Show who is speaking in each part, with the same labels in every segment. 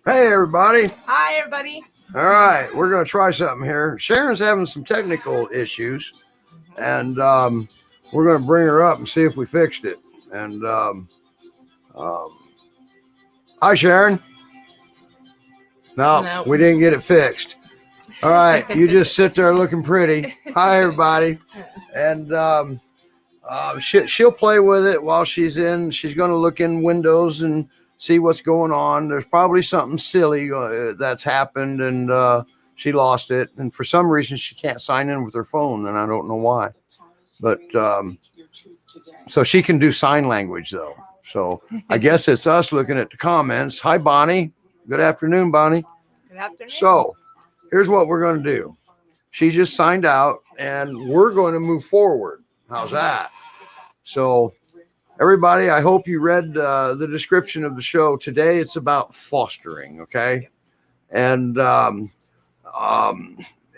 Speaker 1: Hey, everybody.
Speaker 2: Hi, everybody.
Speaker 1: All right, we're going to try something here. Sharon's having some technical issues, and we're going to bring her up and see if we fixed it. And hi, Sharon. No, we didn't get it fixed. All right, you just sit there looking pretty. Hi, everybody. And she'll play with it while she's in. She's going to look in windows and see what's going on. There's probably something silly that's happened, and she lost it. And for some reason, she can't sign in with her phone, and I don't know why. But so she can do sign language, though. So I guess it's us looking at the comments. Hi, Bonnie. Good afternoon, Bonnie.
Speaker 2: Good afternoon.
Speaker 1: So here's what we're going to do. She just signed out, and we're going to move forward. How's that? So everybody, I hope you read the description of the show today. It's about fostering, okay? And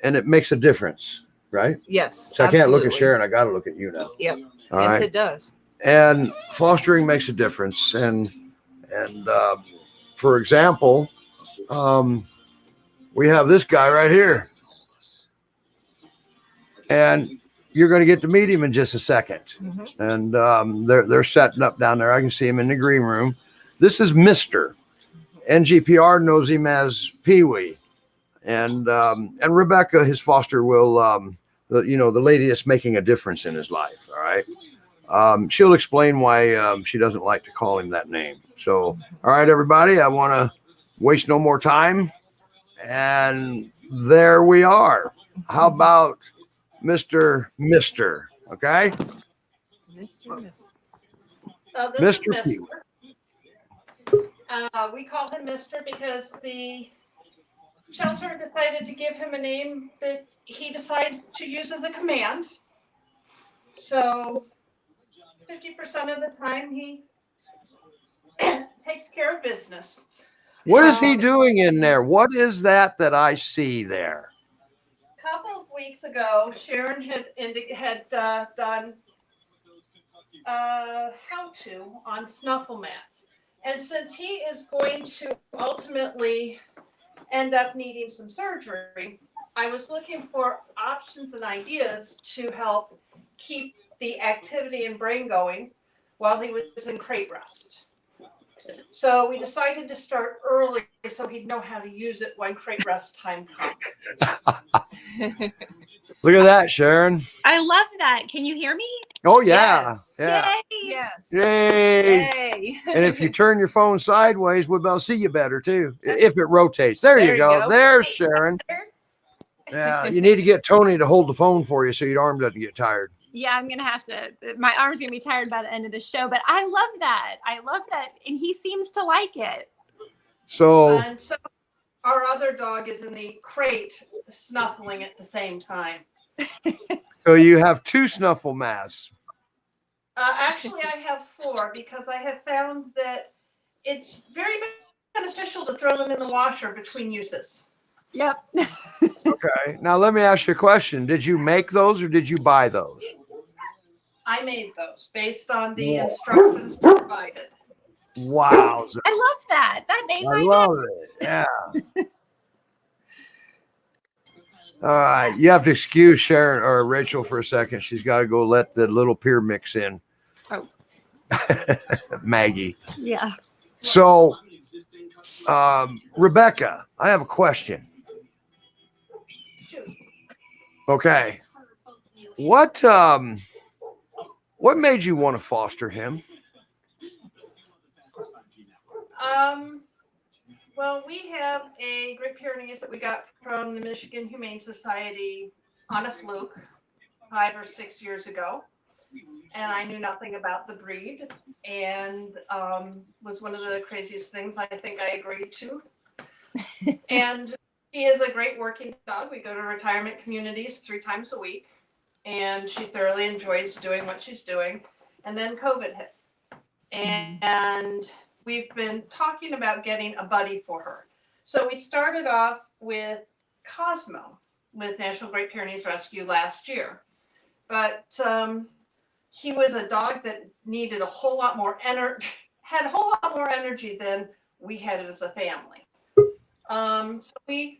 Speaker 1: it makes a difference, right?
Speaker 2: Yes.
Speaker 1: So I can't look at Sharon. I got to look at you now.
Speaker 2: Yep.
Speaker 1: All
Speaker 2: yes,
Speaker 1: right?
Speaker 2: It does.
Speaker 1: And fostering makes a difference. And for example, we have this guy right here. And you're going to get to meet him in just a second. Mm-hmm. And they're setting up down there. I can see him in the green room. This is Mr. NGPR knows him as PeeWee. And Rebecca, his foster, will, the lady that's making a difference in his life. All right. She'll explain why she doesn't like to call him that name. So, all right, everybody, I want to waste no more time. And there we are. How about Mr. Okay?
Speaker 2: Mr.
Speaker 3: This is Mr. We call him Mr. because the shelter decided to give him a name that he decides to use as a command. So 50% of the time he takes care of business.
Speaker 1: What is he doing in there? What is that I see there?
Speaker 3: A couple of weeks ago, Sharon had done how-to on snuffle mats. And since he is going to ultimately end up needing some surgery, I was looking for options and ideas to help keep the activity and brain going while he was in crate rest. So we decided to start early so he'd know how to use it when crate rest time comes.
Speaker 1: Look at that, Sharon.
Speaker 4: I love that. Can you hear me?
Speaker 1: Oh, yeah.
Speaker 2: Yes.
Speaker 1: Yeah.
Speaker 4: Yay.
Speaker 2: Yes.
Speaker 1: Yay.
Speaker 2: Yay.
Speaker 1: And if you turn your phone sideways, we'll be able to see you better, too, if it rotates. There you go. There's Sharon. Yeah, you need to get Tony to hold the phone for you so your arm doesn't get tired.
Speaker 4: Yeah, I'm going to have to. My arm's going to be tired by the end of the show, but I love that. And he seems to like it.
Speaker 1: So
Speaker 3: our other dog is in the crate snuffling at the same time.
Speaker 1: So you have 2 snuffle masks.
Speaker 3: Actually, I have 4 because I have found that it's very beneficial to throw them in the washer between uses.
Speaker 4: Yep.
Speaker 1: Okay. Now, let me ask you a question. Did you make those or did you buy those?
Speaker 3: I made those based on the instructions provided.
Speaker 1: Wow.
Speaker 4: I love that. That made my day.
Speaker 1: I love it. Yeah. All right. You have to excuse Sharon or Rachel for a second. She's got to go let the little Pyr mix in.
Speaker 4: Oh.
Speaker 1: Maggie.
Speaker 4: Yeah.
Speaker 1: So, Rebecca, I have a question.
Speaker 3: Shoot.
Speaker 1: Okay. What made you want to foster him?
Speaker 3: Well, we have a Great Pyrenees that we got from the Michigan Humane Society on a fluke 5 or 6 years ago. And I knew nothing about the breed, and was one of the craziest things I think I agreed to. And she is a great working dog. We go to retirement communities 3 times a week, and she thoroughly enjoys doing what she's doing. And then COVID hit. And we've been talking about getting a buddy for her. So we started off with Cosmo with National Great Pyrenees Rescue last year. But he was a dog that needed a whole lot more energy, had a whole lot more energy than we had it as a family. So we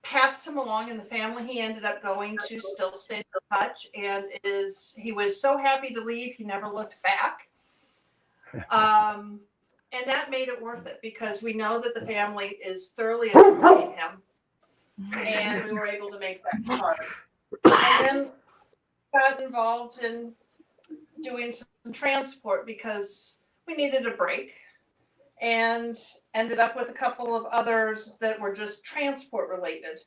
Speaker 3: passed him along in the family. He ended up going to Still Stays in Touch, and he was so happy to leave, he never looked back. And that made it worth it because we know that the family is thoroughly enjoying him, and we were able to make that hard. And then got involved in doing some transport because we needed a break, and ended up with a couple of others that were just transport related.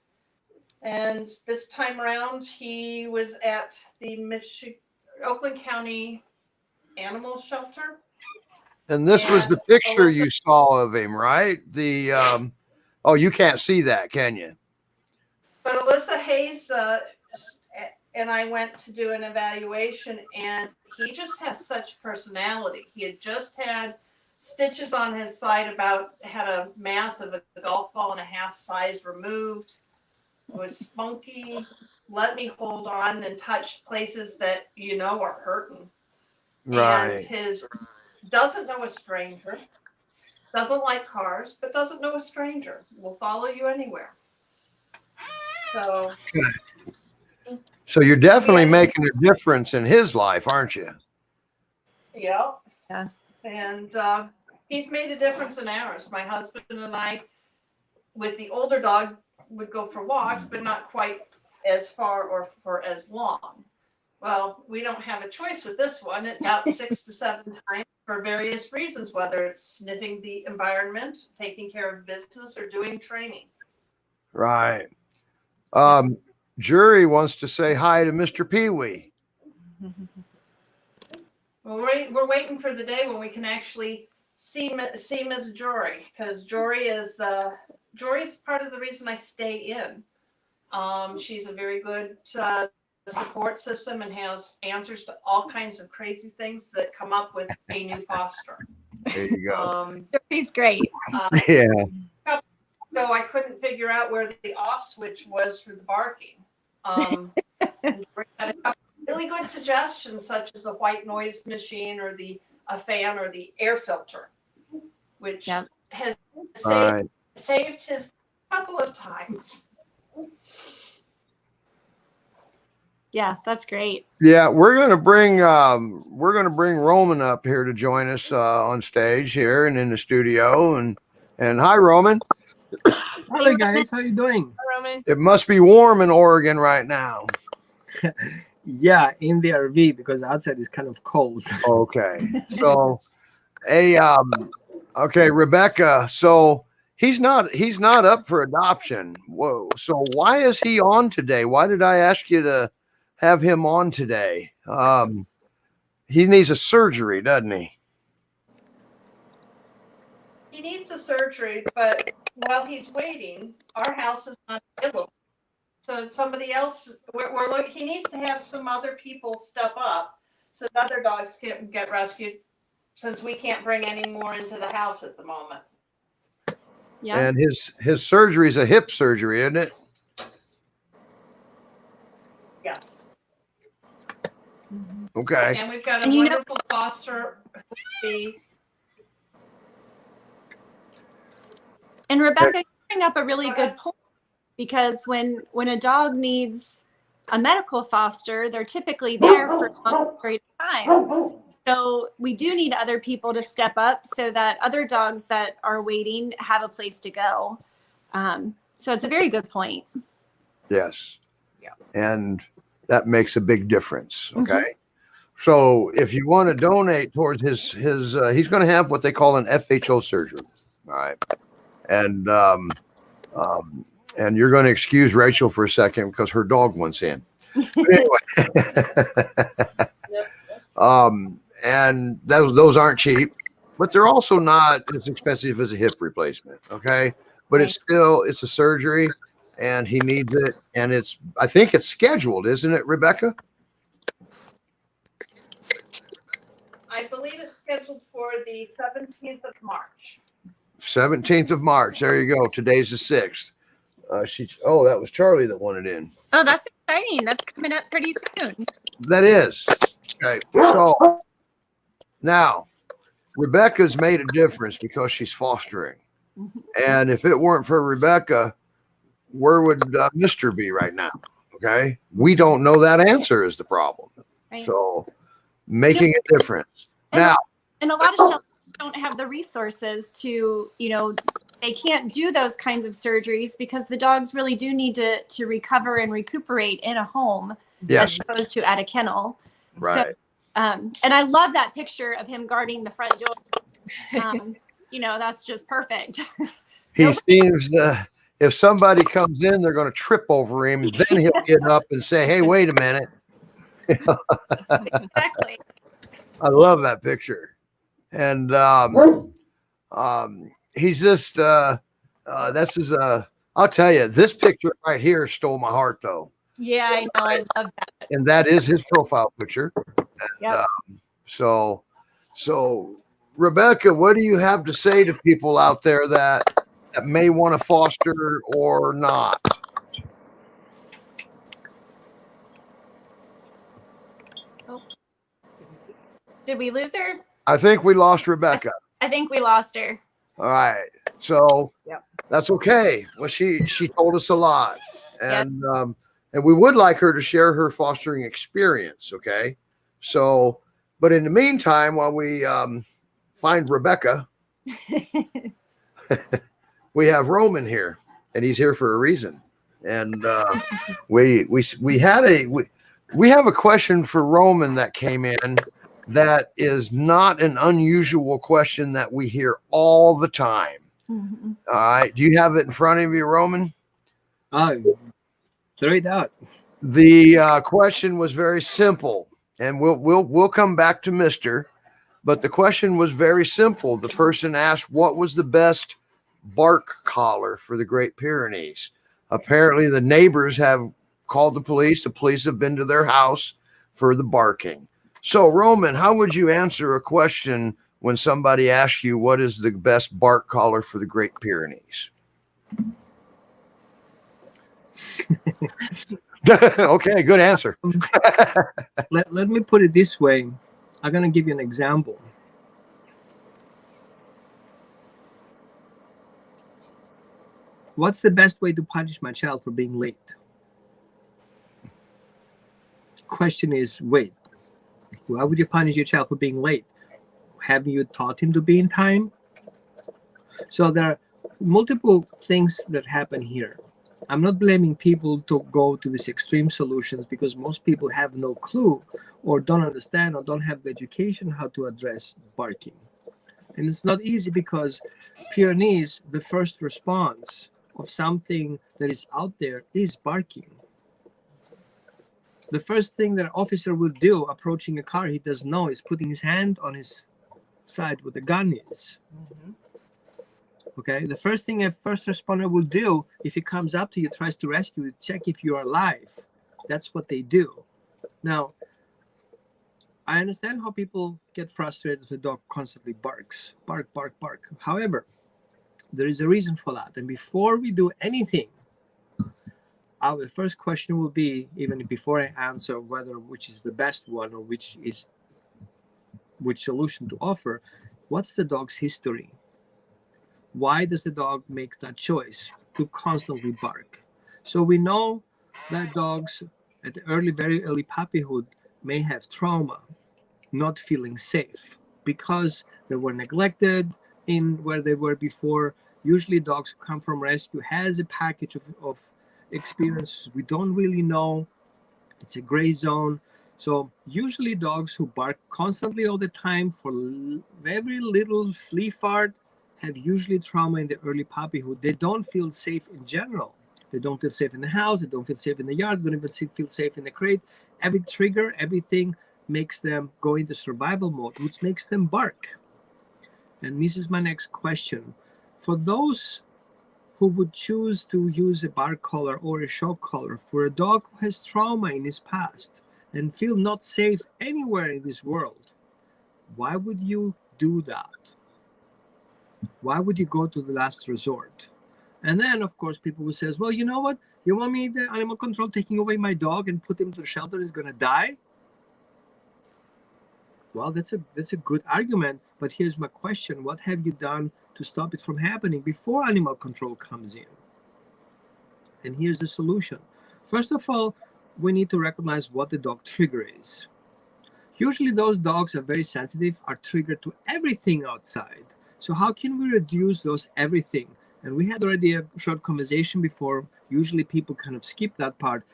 Speaker 3: And this time around, he was at the Oakland County Animal Shelter.
Speaker 1: And this was the
Speaker 3: And
Speaker 1: picture
Speaker 3: Alyssa-
Speaker 1: you saw of him, right? The oh, you can't see that, can you?
Speaker 3: But Alyssa Hayes and I went to do an evaluation, and he just has such personality. He had just had stitches on his side, had a mass of a golf ball and a half size removed. Was spunky, let me hold on and touch places that are hurting.
Speaker 1: Right.
Speaker 3: And doesn't know a stranger, doesn't like cars, but doesn't know a stranger. Will follow you anywhere.
Speaker 1: So you're definitely
Speaker 3: Yeah.
Speaker 1: making a difference in his life, aren't you?
Speaker 3: Yeah.
Speaker 4: Yeah.
Speaker 3: And he's made a difference in ours. My husband and I, with the older dog, would go for walks, but not quite as far or for as long. Well, we don't have a choice with this one. It's out 6 to 7 times for various reasons, whether it's sniffing the environment, taking care of business, or doing training.
Speaker 1: Right. Jury wants to say hi to Mr. PeeWee.
Speaker 3: Well, we're waiting for the day when we can actually see Ms. Jory, because Jory's part of the reason I stay in. She's a very good support system and has answers to all kinds of crazy things that come up with a new foster.
Speaker 1: There you go.
Speaker 4: He's great.
Speaker 1: Yeah.
Speaker 3: So I couldn't figure out where the off switch was for the barking. And Jory had a couple really good suggestions, such as a white noise machine or a fan or the air filter, which
Speaker 4: Yep.
Speaker 3: has
Speaker 1: Right.
Speaker 3: saved his a couple of times.
Speaker 4: Yeah, that's great.
Speaker 1: Yeah, we're gonna bring Roman up here to join us on stage here and in the studio. And hi, Roman.
Speaker 5: Hello guys, how you doing?
Speaker 2: Roman.
Speaker 1: It must be warm in Oregon right now.
Speaker 5: Yeah, in the RV because outside is kind of cold.
Speaker 1: Okay. So, okay, Rebecca. So he's not up for adoption. Whoa. So why is he on today? Why did I ask you to have him on today? He needs a surgery, doesn't he?
Speaker 3: He needs a surgery, but while he's waiting, our house is not available. So somebody else, we're looking. He needs to have some other people step up so that other dogs can get rescued, since we can't bring any more into the house at the moment.
Speaker 4: Yeah.
Speaker 1: And his surgery is a hip surgery, isn't it?
Speaker 3: Yes.
Speaker 1: Okay.
Speaker 3: And we've got a
Speaker 4: And you know-
Speaker 3: wonderful foster.
Speaker 4: And Rebecca, you bring up a really good point, because when a dog needs a medical foster, they're typically there for a long period of time. So we do need other people to step up so that other dogs that are waiting have a place to go. So it's a very good point.
Speaker 1: Yes.
Speaker 2: Yeah.
Speaker 1: And that makes a big difference. Okay. So if you want to donate towards his he's going to have what they call an FHO surgery. All right. And you're going to excuse Rachel for a second because her dog wants in. But anyway, and those aren't cheap, but they're also not as expensive as a hip replacement. Okay, but it's a surgery, and he needs it, and I think it's scheduled, isn't it, Rebecca?
Speaker 3: I believe it's scheduled for the 17th of March.
Speaker 1: 17th of March. There you go. Today's the 6th. That was Charlie that wanted in.
Speaker 4: Oh, that's exciting. That's coming up pretty soon.
Speaker 1: That is. Okay. So now Rebecca's made a difference because she's fostering. And if it weren't for Rebecca, where would Mr. be right now? Okay. We don't know that answer is the problem.
Speaker 4: Right.
Speaker 1: So making a difference. Now,
Speaker 4: and a lot of shelters don't have the resources to, they can't do those kinds of surgeries because the dogs really do need to recover and recuperate in a home
Speaker 1: yes,
Speaker 4: as opposed to at a kennel.
Speaker 1: right.
Speaker 4: So, and I love that picture of him guarding the front door. That's just perfect.
Speaker 1: He seems if somebody comes in, they're going to trip over him. Then he'll get up and say, "Hey, wait a minute."
Speaker 4: Exactly.
Speaker 1: I love that picture. And he's just this is I'll tell you, this picture right here stole my heart though.
Speaker 4: Yeah, I know. I love that.
Speaker 1: And that is his profile picture. And,
Speaker 4: Yep.
Speaker 1: So Rebecca, what do you have to say to people out there that may want to foster or not?
Speaker 4: Did we lose her?
Speaker 1: I think we lost Rebecca.
Speaker 4: I think we lost her.
Speaker 1: All right. So
Speaker 2: Yep.
Speaker 1: that's okay. Well, she told us a lot. And and we would like her to share her fostering experience. Okay. So, but in the meantime, while we find Rebecca, we have Roman here, and he's here for a reason. And we have a question for Roman that came in that is not an unusual question that we hear all the time.
Speaker 4: Mhm.
Speaker 1: All right. Do you have it in front of you, Roman?
Speaker 5: Throw it out.
Speaker 1: The question was very simple, and we'll come back to Mr. But the question was very simple. The person asked, what was the best bark collar for the Great Pyrenees? Apparently, the neighbors have called the police. The police have been to their house for the barking. So, Roman, how would you answer a question when somebody asks you what is the best bark collar for the Great Pyrenees? Okay, good answer.
Speaker 5: Let me put it this way. I'm going to give you an example. What's the best way to punish my child for being late? Question is, wait, why would you punish your child for being late? Have you taught him to be in time? So there are multiple things that happen here. I'm not blaming people to go to these extreme solutions because most people have no clue or don't understand or don't have the education how to address barking. And it's not easy because Pyrenees, the first response of something that is out there is barking. The first thing that an officer will do approaching a car he doesn't know is putting his hand on his side where the gun is. Okay, the first thing a first responder will do if he comes up to you, tries to rescue you, check if you are alive. That's what they do. Now, I understand how people get frustrated if the dog constantly barks. Bark, bark, bark. However, there is a reason for that. And before we do anything, our first question will be, even before I answer whether which is the best one or which solution to offer, what's the dog's history? Why does the dog make that choice to constantly bark? So we know that dogs at the very early puppyhood may have trauma, not feeling safe because they were neglected in where they were before. Usually dogs who come from rescue has a package of experiences we don't really know. It's a gray zone. So usually dogs who bark constantly all the time for every little flea fart have usually trauma in the early puppyhood. They don't feel safe in general. They don't feel safe in the house. They don't feel safe in the yard. They don't even feel safe in the crate. Every trigger, everything makes them go into survival mode, which makes them bark. And this is my next question. For those who would choose to use a bark collar or a shock collar for a dog who has trauma in his past and feel not safe anywhere in this world, why would you do that? Why would you go to the last resort? And then, of course, people will say, well, you know what? You want me, the animal control, taking away my dog and put him to the shelter is going to die? Well, that's a good argument. But here's my question. What have you done to stop it from happening before animal control comes in. And here's the solution. First of all, we need to recognize what the dog trigger is. Usually those dogs are very sensitive, are triggered to everything outside. So how can we reduce those everything? And we had already a short conversation before. Usually people kind of skip that part.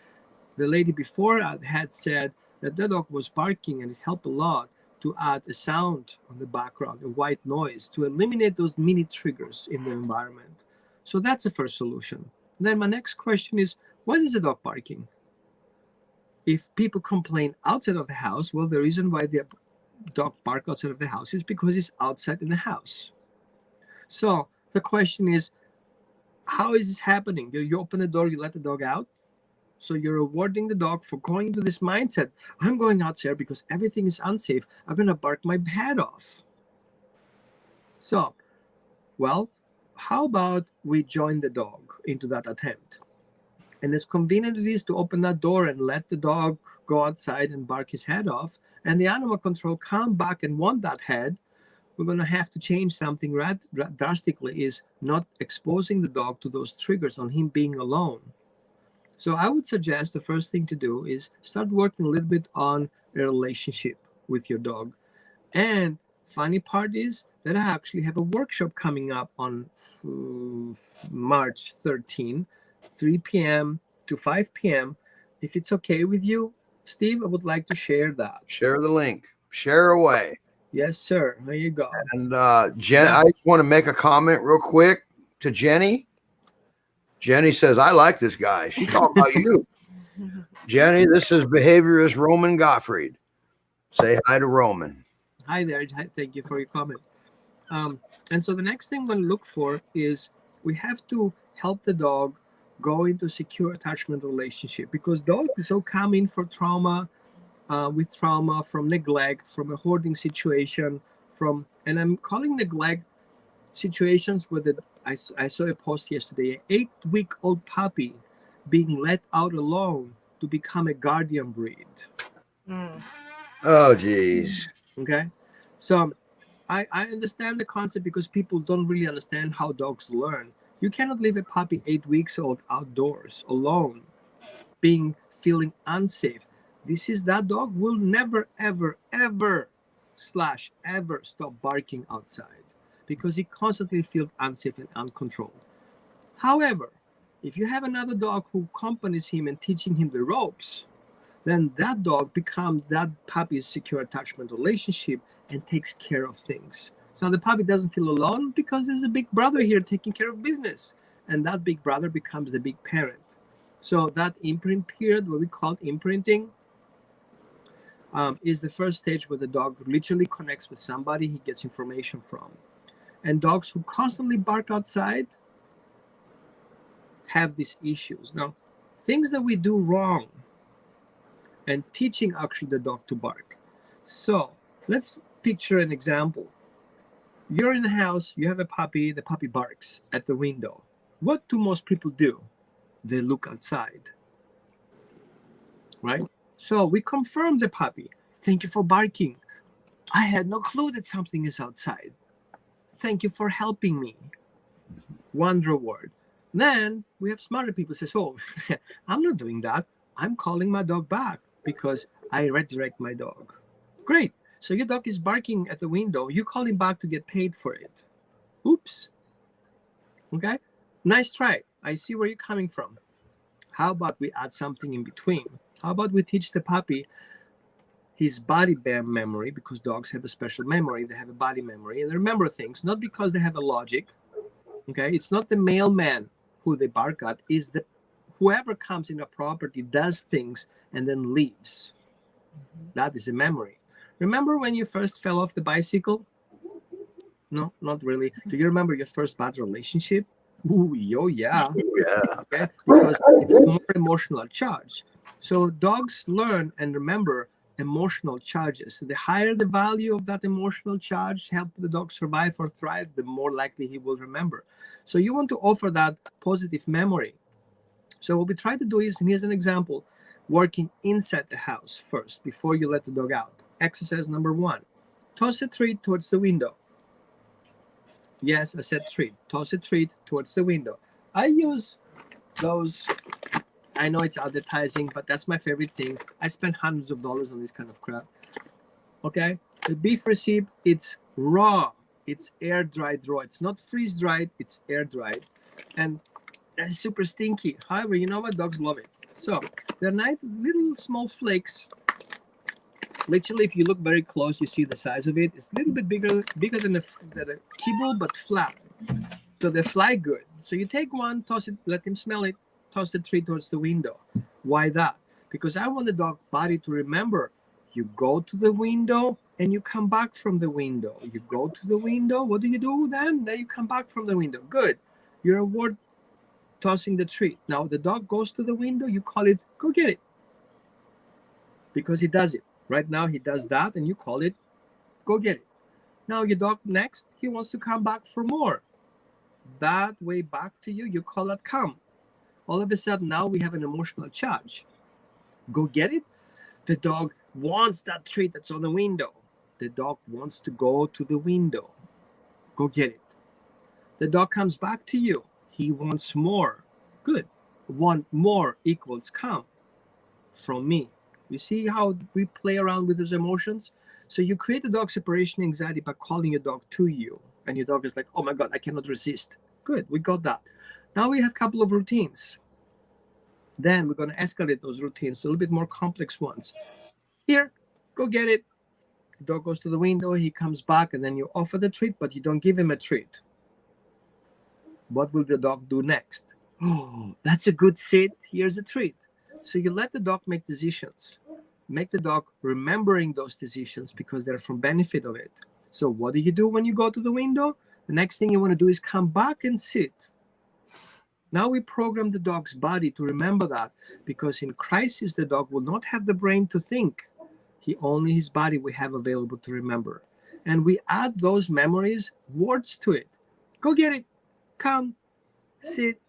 Speaker 5: The lady before had said that the dog was barking, and it helped a lot to add a sound on the background, a white noise, to eliminate those mini triggers in the environment. So that's the first solution. Then my next question is, why is the dog barking? If people complain outside of the house, well, the reason why the dog bark outside of the house is because it's outside in the house. So the question is, how is this happening? You open the door, you let the dog out. So you're rewarding the dog for going into this mindset. I'm going outside because everything is unsafe. I'm going to bark my head off. So, well, how about we join the dog into that attempt? And as convenient it is to open that door and let the dog go outside and bark his head off, and the animal control come back and want that head, we're going to have to change something drastically, is not exposing the dog to those triggers on him being alone. So I would suggest the first thing to do is start working a little bit on a relationship with your dog. And funny part is that I actually have a workshop coming up on March 13, 3 p.m. to 5 p.m. If it's okay with you, Steve, I would like to share that.
Speaker 1: Share the link. Share away.
Speaker 5: Yes, sir. There you go.
Speaker 1: And Jen, I just want to make a comment real quick to Jenny. Jenny says, I like this guy. She talking about you. Jenny, this is behaviorist Roman Gottfried. Say hi to Roman.
Speaker 5: Hi there. Thank you for your comment. And so the next thing we're going to look for is we have to help the dog go into secure attachment relationship, because dogs so come in for trauma, with trauma from neglect, from a hoarding situation, and I'm calling neglect situations where I saw a post yesterday, an 8-week-old puppy being let out alone to become a guardian breed.
Speaker 1: Oh, geez.
Speaker 5: Okay. So I understand the concept, because people don't really understand how dogs learn. You cannot leave a puppy 8 weeks old outdoors alone, feeling unsafe. That dog will never, ever, ever stop barking outside, because he constantly feels unsafe and uncontrolled. However, if you have another dog who accompanies him and teaching him the ropes, then that dog becomes that puppy's secure attachment relationship and takes care of things. Now the puppy doesn't feel alone, because there's a big brother here taking care of business, and that big brother becomes the big parent. So that imprint period, what we call imprinting, is the first stage where the dog literally connects with somebody he gets information from. And dogs who constantly bark outside have these issues. Now, things that we do wrong and teaching actually the dog to bark. So let's picture an example. You're in a house, you have a puppy, the puppy barks at the window. What do most people do? They look outside, right? So we confirm the puppy. Thank you for barking. I had no clue that something is outside. Thank you for helping me. One reward. Then we have smarter people say, oh, I'm not doing that. I'm calling my dog back because I redirect my dog. Great. So your dog is barking at the window. You call him back to get paid for it. Oops. Okay. Nice try. I see where you're coming from. How about we add something in between? How about we teach the puppy his body memory, because dogs have a special memory. They have a body memory and they remember things, not because they have a logic. Okay. It's not the mailman who they bark at, is the whoever comes in a property, does things and then leaves. That is a memory. Remember when you first fell off the bicycle? No, not really. Do you remember your first bad relationship? Ooh, yeah.
Speaker 1: Yeah.
Speaker 5: Okay? Because it's a more emotional charge. So dogs learn and remember emotional charges. The higher the value of that emotional charge, help the dog survive or thrive, the more likely he will remember. So you want to offer that positive memory. So what we try to do is, and here's an example, working inside the house first before you let the dog out. Exercise number 1, toss a treat towards the window. Yes, I said treat. Toss a treat towards the window. I use those. I know it's advertising, but that's my favorite thing. I spend hundreds of dollars on this kind of crap. Okay, the beef recipe, it's raw. It's air dried raw. It's not freeze dried. It's air dried, and that's super stinky. However, you know what? Dogs love it. So they're nice little small flakes. Literally, if you look very close, you see the size of it. It's a little bit bigger than a kibble, but flat. So they fly good. So you take one, toss it, let him smell it, toss the treat towards the window. Why that? Because I want the dog body to remember. You go to the window and you come back from the window. You go to the window. What do you do then? Then you come back from the window. Good. You reward tossing the treat. Now the dog goes to the window. You call it, go get it. Because he does it. Right now he does that and you call it, go get it. Now your dog next, he wants to come back for more. That way back to you, you call it come. All of a sudden now we have an emotional charge. Go get it. The dog wants that treat that's on the window. The dog wants to go to the window. Go get it. The dog comes back to you. He wants more. Good. Want more equals come from me. You see how we play around with those emotions? So you create a dog separation anxiety by calling your dog to you. And your dog is like, oh my God, I cannot resist. Good, we got that. Now we have a couple of routines. Then we're going to escalate those routines to a little bit more complex ones. Here, go get it. The dog goes to the window, he comes back, and then you offer the treat, but you don't give him a treat. What will the dog do next? Oh, that's a good sit. Here's a treat. So you let the dog make decisions. Make the dog remembering those decisions because they're from benefit of it. So what do you do when you go to the window? The next thing you want to do is come back and sit. Now we program the dog's body to remember that because in crisis, the dog will not have the brain to think. Only his body we have available to remember. And we add those memories, words to it. Go get it. Come, sit.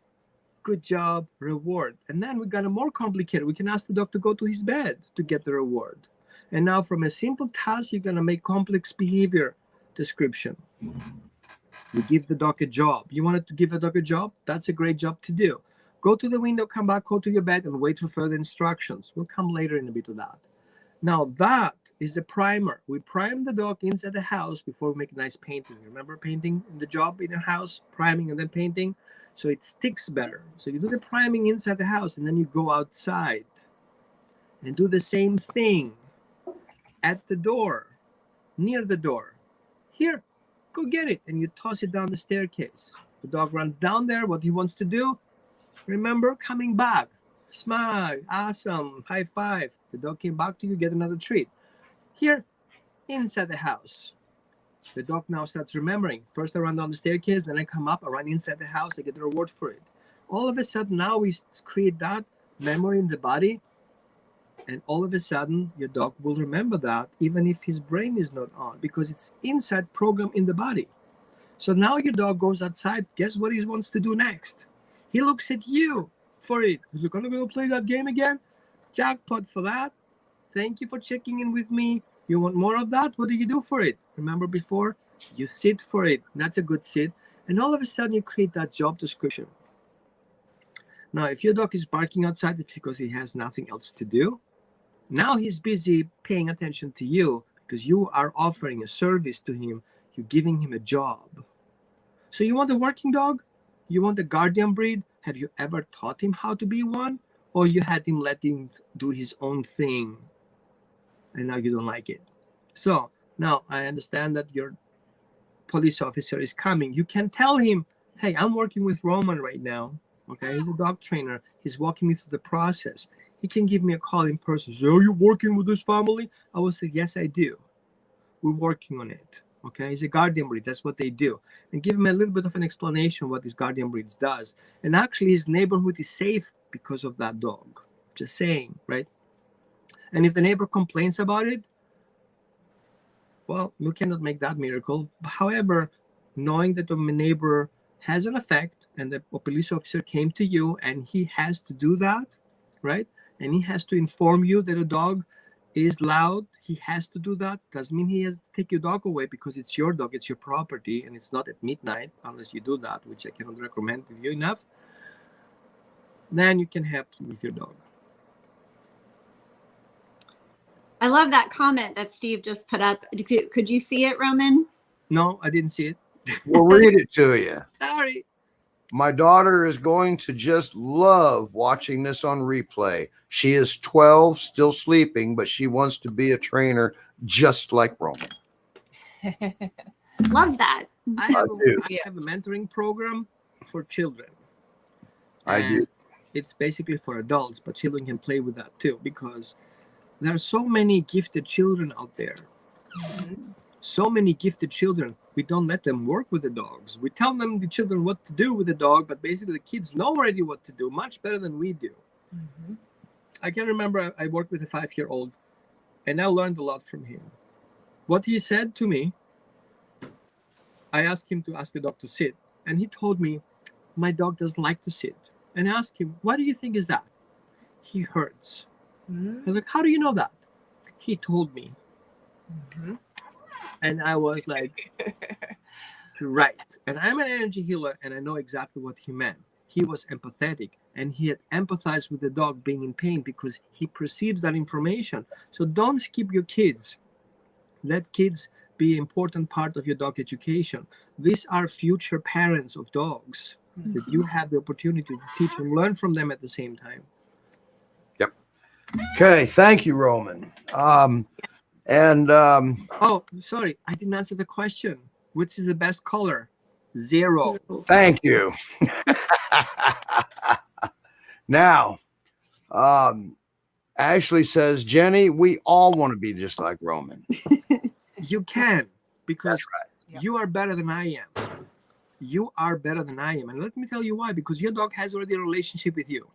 Speaker 5: Good job, reward. And then we got a more complicated. We can ask the dog to go to his bed to get the reward. And now from a simple task, you're going to make complex behavior description. You give the dog a job. You wanted to give a dog a job? That's a great job to do. Go to the window, come back, go to your bed, and wait for further instructions. We'll come later in a bit of that. Now that is a primer. We prime the dog inside the house before we make a nice painting. Remember painting in the job in a house, priming and then painting? So it sticks better. So you do the priming inside the house and then you go outside and do the same thing at the door, near the door. Here, go get it. And you toss it down the staircase. The dog runs down there. What he wants to do, remember, coming back. Smile, awesome, high five. The dog came back to you, get another treat. Here, inside the house. The dog now starts remembering. First I run down the staircase, then I come up, I run inside the house, I get the reward for it. All of a sudden now we create that memory in the body, and all of a sudden your dog will remember that even if his brain is not on, because it's inside program in the body. So now your dog goes outside, guess what he wants to do next? He looks at you for it. Is he gonna go play that game again? Jackpot for that. Thank you for checking in with me. You want more of that? What do you do for it? Remember before? You sit for it. That's a good sit. And all of a sudden you create that job description. Now, if your dog is barking outside, it's because he has nothing else to do. Now he's busy paying attention to you because you are offering a service to him. You're giving him a job. So you want a working dog? You want a guardian breed? Have you ever taught him how to be one? Or you had him let him do his own thing and now you don't like it? So now I understand that your police officer is coming. You can tell him, hey, I'm working with Roman right now. Okay, he's a dog trainer. He's walking me through the process. He can give me a call in person. So, are you working with this family? I will say, yes, I do. We're working on it. Okay, he's a guardian breed. That's what they do. And give him a little bit of an explanation what this guardian breeds does. And actually, his neighborhood is safe because of that dog. Just saying, right? And if the neighbor complains about it, well, you cannot make that miracle. However, knowing that the neighbor has an effect and the police officer came to you and he has to do that, right? And he has to inform you that a dog is loud, he has to do that. Doesn't mean he has to take your dog away, because it's your dog, it's your property, and it's not at midnight unless you do that, which I cannot recommend to you enough. Then you can help with your dog.
Speaker 4: I love that comment that Steve just put up. Could you see it, Roman?
Speaker 5: No, I didn't see it.
Speaker 1: We'll read it to you.
Speaker 5: Sorry.
Speaker 1: My daughter is going to just love watching this on replay. She is 12, still sleeping, but she wants to be a trainer just like Roman.
Speaker 4: Love that.
Speaker 5: I have a mentoring program for children.
Speaker 1: I do.
Speaker 5: It's basically for adults, but children can play with that too, because there are so many gifted children out there. So many gifted children. We don't let them work with the dogs. We tell them, the children, what to do with the dog, but basically the kids know already what to do much better than we do. I can remember I worked with a 5-year-old, and I learned a lot from him. What he said to me, I asked him to ask the dog to sit, and he told me, my dog doesn't like to sit. And I asked him, what do you think is that? He hurts. I was like, how do you know that? He told me. And I was like, right. And I'm an energy healer, and I know exactly what he meant. He was empathetic, and he had empathized with the dog being in pain because he perceives that information. So don't skip your kids. Let kids be an important part of your dog education. These are future parents of dogs that you have the opportunity to teach and learn from them at the same time.
Speaker 1: Yep. Okay. Thank you, Roman. Oh,
Speaker 5: sorry, I didn't answer the question. Which is the best color? 0.
Speaker 1: Thank you. Now, Ashley says, Jenny, we all want to be just like Roman.
Speaker 5: You can, because
Speaker 1: That's right.
Speaker 5: you are better than I am. You are better than I am. And let me tell you why. Because your dog has already a relationship with you.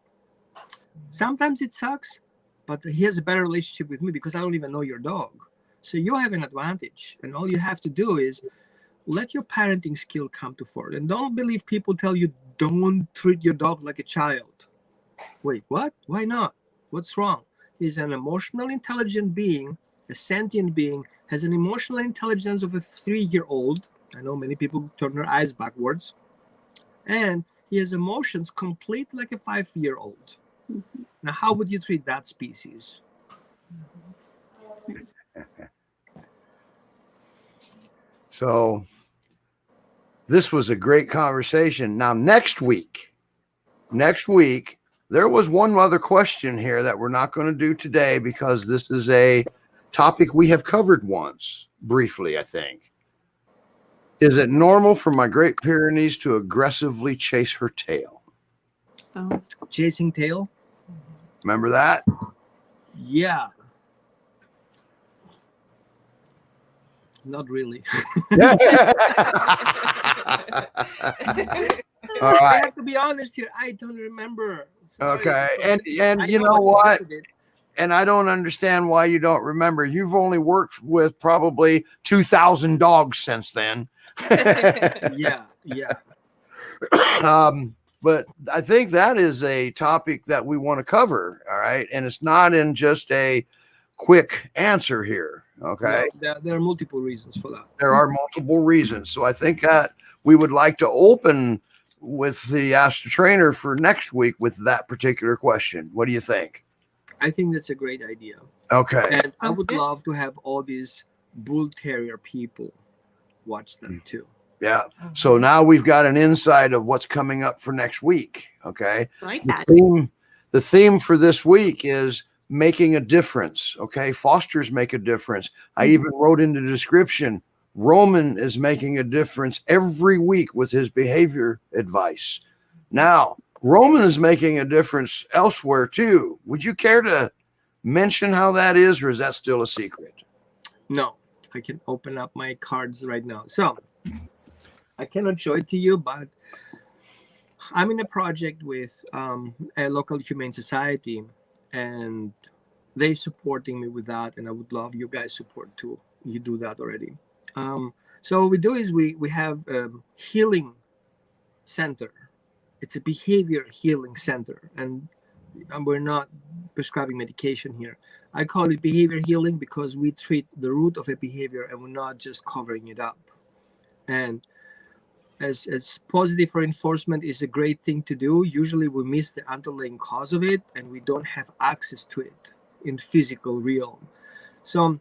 Speaker 5: Sometimes it sucks, but he has a better relationship with me because I don't even know your dog. So you have an advantage. And all you have to do is let your parenting skill come to fore. And don't believe people tell you, don't treat your dog like a child. Wait, what? Why not? What's wrong? He's an emotional, intelligent being, a sentient being, has an emotional intelligence of a 3-year-old. I know many people turn their eyes backwards. And he has emotions complete like a 5-year-old. Now, how would you treat that species?
Speaker 1: So this was a great conversation. Now, next week, there was one other question here that we're not going to do today because this is a topic we have covered once briefly, I think. Is it normal for my Great Pyrenees to aggressively chase her tail?
Speaker 4: Oh.
Speaker 5: Chasing tail?
Speaker 1: Remember that?
Speaker 5: Yeah. Not really.
Speaker 1: All
Speaker 5: I
Speaker 1: right.
Speaker 5: have to be honest here. I don't remember. Sorry.
Speaker 1: Okay. And you know what? And I don't understand why you don't remember. You've only worked with probably 2,000 dogs since then.
Speaker 5: Yeah.
Speaker 1: But I think that is a topic that we want to cover. All right. And it's not in just a quick answer here. Okay.
Speaker 5: No, there are multiple reasons for that.
Speaker 1: There are multiple reasons. So I think that we would like to open with the Ask the Trainer for next week with that particular question. What do you think?
Speaker 5: I think that's a great idea.
Speaker 1: Okay.
Speaker 5: And I
Speaker 4: Sounds
Speaker 5: would
Speaker 4: good.
Speaker 5: love to have all these bull terrier people watch them too.
Speaker 1: Yeah. So now we've got an insight of what's coming up for next week. Okay.
Speaker 4: I like
Speaker 1: The
Speaker 4: that.
Speaker 1: theme for this week is making a difference. Okay. Fosters make a difference. I even wrote in the description, Roman is making a difference every week with his behavior advice. Now, Roman is making a difference elsewhere too. Would you care to mention how that is, or is that still a secret?
Speaker 5: No, I can open up my cards right now. So I cannot show it to you, but I'm in a project with a local humane society, and they're supporting me with that. And I would love you guys' support too. You do that already. So what we do is we have a healing center. It's a behavior healing center. And and we're not prescribing medication here. I call it behavior healing because we treat the root of a behavior and we're not just covering it up. And as positive reinforcement is a great thing to do, usually we miss the underlying cause of it and we don't have access to it in physical realm. So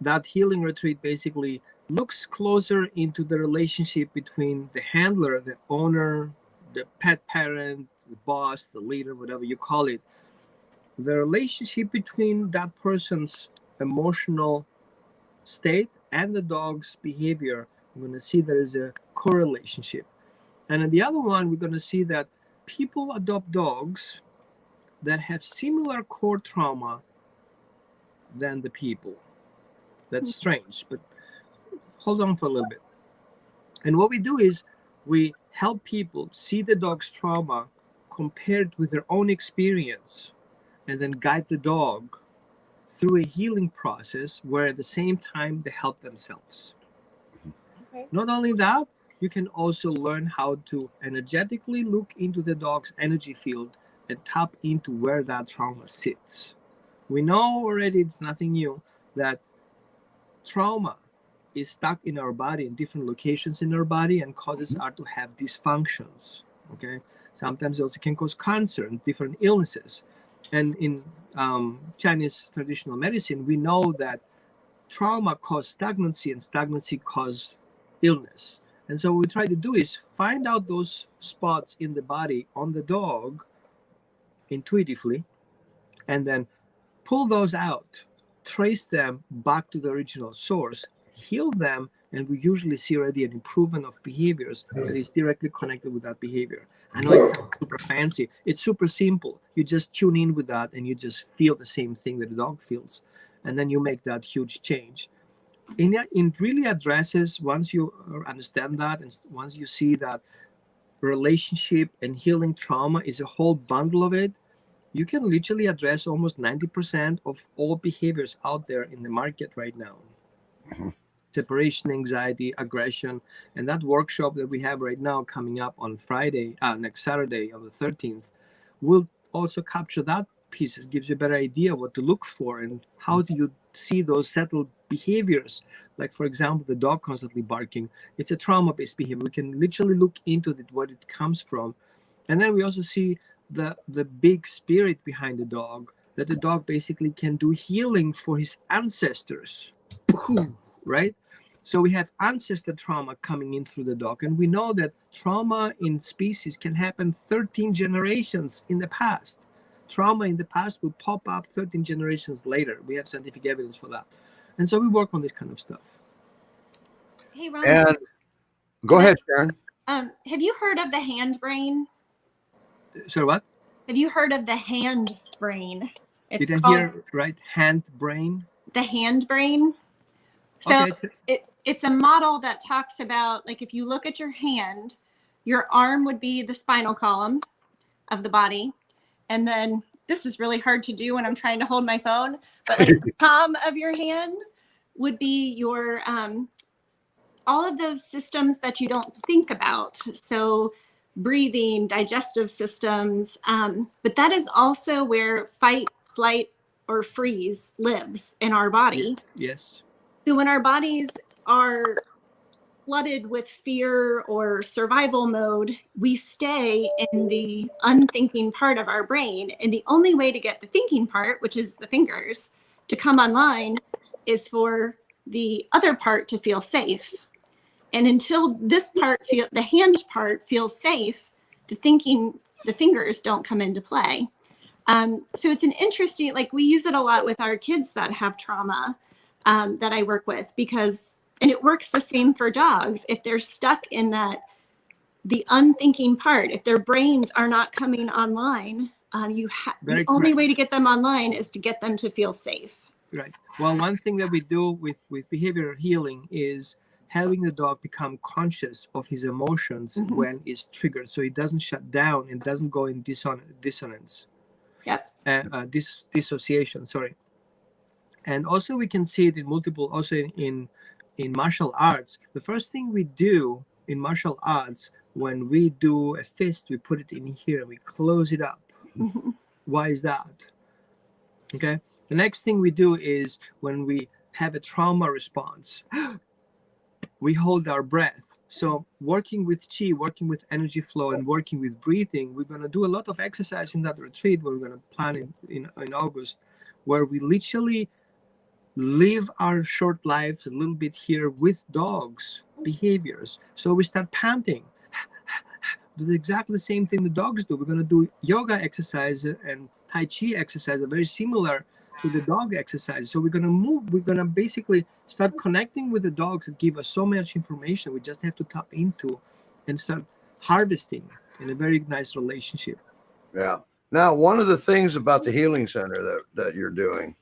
Speaker 5: that healing retreat basically looks closer into the relationship between the handler, the owner, the pet parent, the boss, the leader, whatever you call it. The relationship between that person's emotional state and the dog's behavior. We're going to see there is a correlationship. And in the other one, we're going to see that people adopt dogs that have similar core trauma than the people. That's strange, but hold on for a little bit. And what we do is we help people see the dog's trauma compared with their own experience and then guide the dog through a healing process where at the same time they help themselves. Okay. Not only that, you can also learn how to energetically look into the dog's energy field and tap into where that trauma sits. We know already, it's nothing new, that trauma is stuck in our body in different locations in our body and causes us to have dysfunctions. Okay, sometimes it also can cause cancer and different illnesses. And in Chinese traditional medicine, we know that trauma causes stagnancy and stagnancy causes illness. And so what we try to do is find out those spots in the body on the dog intuitively and then pull those out, trace them back to the original source, heal them, and we usually see already an improvement of behaviors that is directly connected with that behavior. I know it's super fancy. It's super simple. You just tune in with that and you just feel the same thing that the dog feels. And then you make that huge change. It really addresses, once you understand that and once you see that relationship and healing trauma is a whole bundle of it, you can literally address almost 90% of all behaviors out there in the market right now. Mm-hmm. Separation anxiety, aggression, and that workshop that we have right now coming up on Friday, next Saturday on the 13th, will also capture that piece. It gives you a better idea what to look for and how do you see those settled behaviors. Like, for example, the dog constantly barking. It's a trauma-based behavior. We can literally look into it, what it comes from. And then we also see the big spirit behind the dog, that the dog basically can do healing for his ancestors, right? So we have ancestor trauma coming in through the dog. And we know that trauma in species can happen 13 generations in the past. Trauma in the past will pop up 13 generations later. We have scientific evidence for that. And so we work on this kind of stuff.
Speaker 4: Hey, Ron.
Speaker 1: And go ahead, Sharon.
Speaker 4: Have you heard of the hand brain?
Speaker 5: Sorry, what?
Speaker 4: Have you heard of the hand brain? It's
Speaker 5: Did I hear right? Hand brain? The
Speaker 4: hand brain. So
Speaker 5: okay.
Speaker 4: It's a model that talks about, like, if you look at your hand, your arm would be the spinal column of the body. And then this is really hard to do when I'm trying to hold my phone, but like the palm of your hand would be your, all of those systems that you don't think about. So breathing, digestive systems, but that is also where fight, flight, or freeze lives in our body.
Speaker 5: Yes.
Speaker 4: So when our bodies are flooded with fear or survival mode, we stay in the unthinking part of our brain. And the only way to get the thinking part, which is the fingers, to come online is for the other part to feel safe. And until this part, the hand part feels safe, the fingers don't come into play. So it's an interesting, like, we use it a lot with our kids that have trauma that I work with, and it works the same for dogs. If they're stuck in the unthinking part, if their brains are not coming online, the only way to get them online is to get them to feel safe.
Speaker 5: Right. Well, one thing that we do with behavioral healing is having the dog become conscious of his emotions when it's triggered, so he doesn't shut down and doesn't go in dissonance.
Speaker 4: Yep.
Speaker 5: Dissociation. Sorry. And also we can see it in multiple, also in martial arts. The first thing we do in martial arts, when we do a fist, we put it in here and we close it up. Why is that? Okay. The next thing we do is when we have a trauma response, we hold our breath. So working with chi, working with energy flow, and working with breathing, we're going to do a lot of exercise in that retreat we're going to plan in August, where we literally live our short lives a little bit here with dogs behaviors. So we start panting, do exactly the same thing the dogs do. We're going to do yoga exercise and tai chi exercise are very similar to the dog exercise. So we're going to move, we're going to basically start connecting with the dogs that give us so much information we just have to tap into and start harvesting in a very nice relationship.
Speaker 1: Yeah. Now, one of the things about the healing center that you're doing,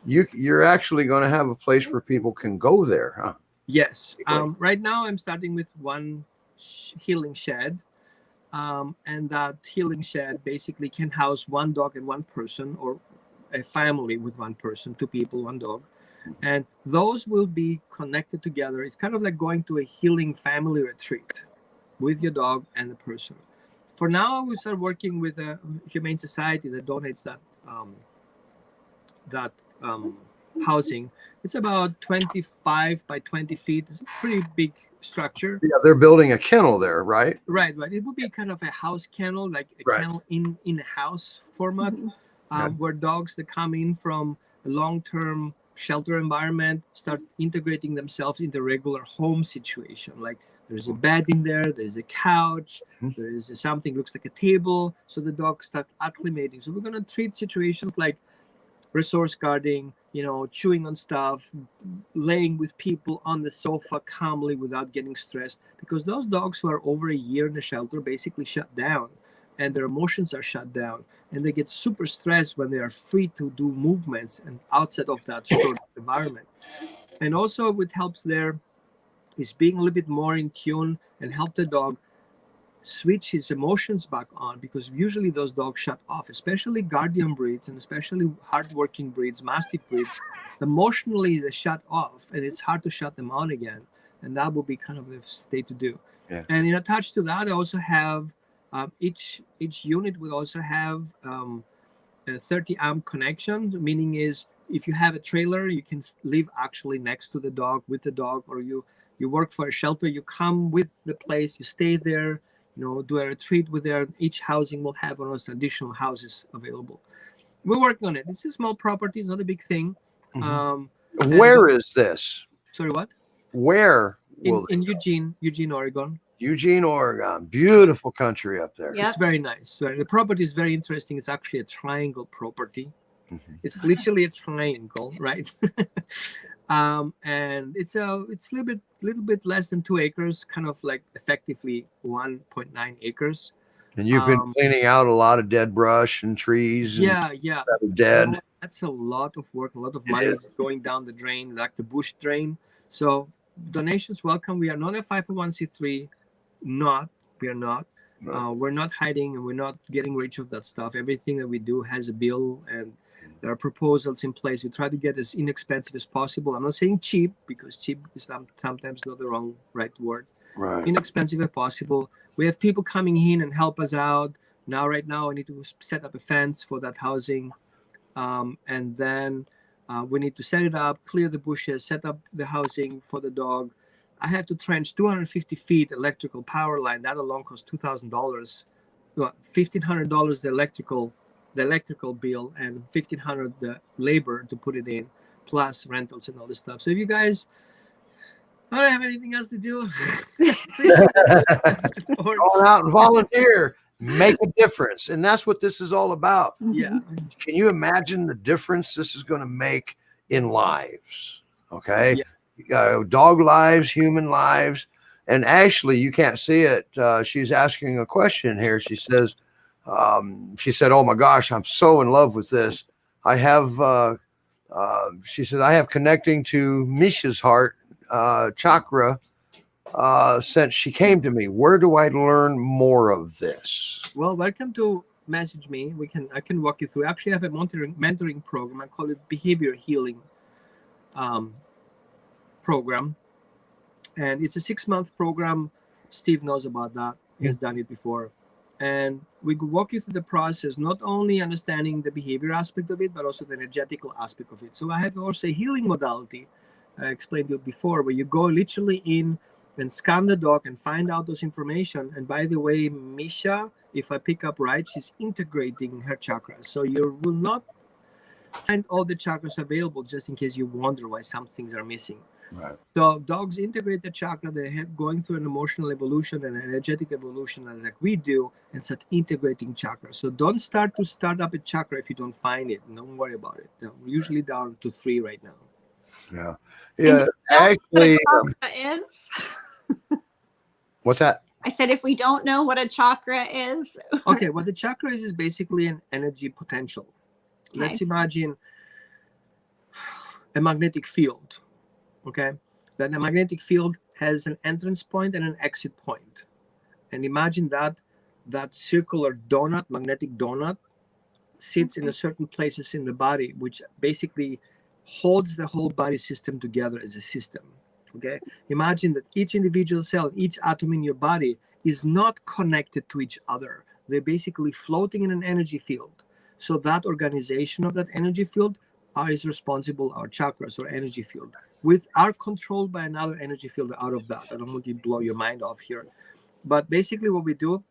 Speaker 1: you're actually going to have a place where people can go there, huh?
Speaker 5: Yes. Right now I'm starting with one healing shed. And that healing shed basically can house one dog and one person, or a family with one person, 2 people, 1 dog. And those will be connected together. It's kind of like going to a healing family retreat with your dog and the person. For now, we start working with a humane society that donates that housing. It's about 25 by 20 feet. It's a pretty big structure.
Speaker 1: Yeah, they're building a kennel there, right?
Speaker 5: Right. It would be kind of a house kennel, like a kennel in a house format, where dogs that come in from a long-term shelter environment start integrating themselves in the regular home situation. Like there's a bed in there, there's a couch, there is something looks like a table, so the dogs start acclimating. So we're going to treat situations like resource guarding, chewing on stuff, laying with people on the sofa calmly without getting stressed, because those dogs who are over a year in the shelter basically shut down and their emotions are shut down, and they get super stressed when they are free to do movements and outside of that short environment. And also what helps there is being a little bit more in tune and help the dog switch his emotions back on, because usually those dogs shut off, especially guardian breeds and especially hardworking breeds, mastiff breeds. Emotionally they shut off and it's hard to shut them on again, and that would be kind of the state to do. And in attached to that, I also have each unit will also have a 30 amp connection, meaning is if you have a trailer, you can live actually next to the dog, with the dog, or you work for a shelter, you come with the place, you stay there, do a retreat with there. Each housing will have one of those additional houses available. We're working on it. It's a small property, it's not a big thing.
Speaker 1: Where is this?
Speaker 5: Sorry, what?
Speaker 1: Where?
Speaker 5: In Eugene, Oregon.
Speaker 1: Eugene, Oregon. Beautiful country up there.
Speaker 2: Yep.
Speaker 5: It's very nice. The property is very interesting. It's actually a triangle property. It's literally a triangle, right? And it's a little bit less than 2 acres, kind of like effectively 1.9 acres.
Speaker 1: And you've been cleaning out a lot of dead brush and trees. And
Speaker 5: yeah.
Speaker 1: that are dead.
Speaker 5: That's a lot of work, a lot of money going down the drain, like the bush drain. So donations welcome. We are not a 501c3. We are not. No. We're not hiding and we're not getting rich of that stuff. Everything that we do has a bill and there are proposals in place. We try to get as inexpensive as possible. I'm not saying cheap, because cheap is sometimes not the right word. Right. Inexpensive as possible. We have people coming in and help us out. Right now, I need to set up a fence for that housing. And then we need to set it up, clear the bushes, set up the housing for the dog. I have to trench 250 feet electrical power line. That alone costs $2,000. $1,500 the electrical bill, and $1,500 the labor to put it in, plus rentals and all this stuff. So if you guys don't have anything else to do,
Speaker 1: go out and volunteer, make a difference. And that's what this is all about.
Speaker 5: Yeah.
Speaker 1: Can you imagine the difference this is going to make in lives? Okay. Yeah. Dog lives, human lives. And Ashley, you can't see it. She's asking a question here. She said, oh my gosh, I'm so in love with this. I have, she said, I have connecting to Misha's heart chakra since she came to me. Where do I learn more of this?
Speaker 5: Well, welcome to message me. I can walk you through. I actually have a mentoring program. I call it behavior healing program. And it's a 6-month program. Steve knows about that. He has done it before. And we could walk you through the process, not only understanding the behavior aspect of it, but also the energetical aspect of it. So I have also a healing modality, I explained to you before, where you go literally in and scan the dog and find out those information. And by the way, Misha, if I pick up right, she's integrating her chakras. So you will not find all the chakras available, just in case you wonder why some things are missing.
Speaker 1: Right.
Speaker 5: So dogs integrate the chakra. They're going through an emotional evolution and an energetic evolution like we do, and start integrating chakras. So don't start up a chakra if you don't find it. Don't worry about it. We're usually down to 3 right now.
Speaker 1: Yeah.
Speaker 4: And
Speaker 1: Yeah.
Speaker 4: what a
Speaker 1: Actually,
Speaker 4: chakra is.
Speaker 1: what's that?
Speaker 4: I said, if we don't know what a chakra is.
Speaker 5: Okay, what the chakra is basically an energy potential. Let's
Speaker 4: Okay.
Speaker 5: imagine a magnetic field. Okay, then a magnetic field has an entrance point and an exit point. And imagine that circular donut, magnetic donut, sits in a certain places in the body, which basically holds the whole body system together as a system. Okay, imagine that each individual cell, each atom in your body is not connected to each other. They're basically floating in an energy field. So that organization of that energy field is responsible, our chakras or energy field, are controlled by another energy field out of that. I don't want to blow your mind off here. But basically what we do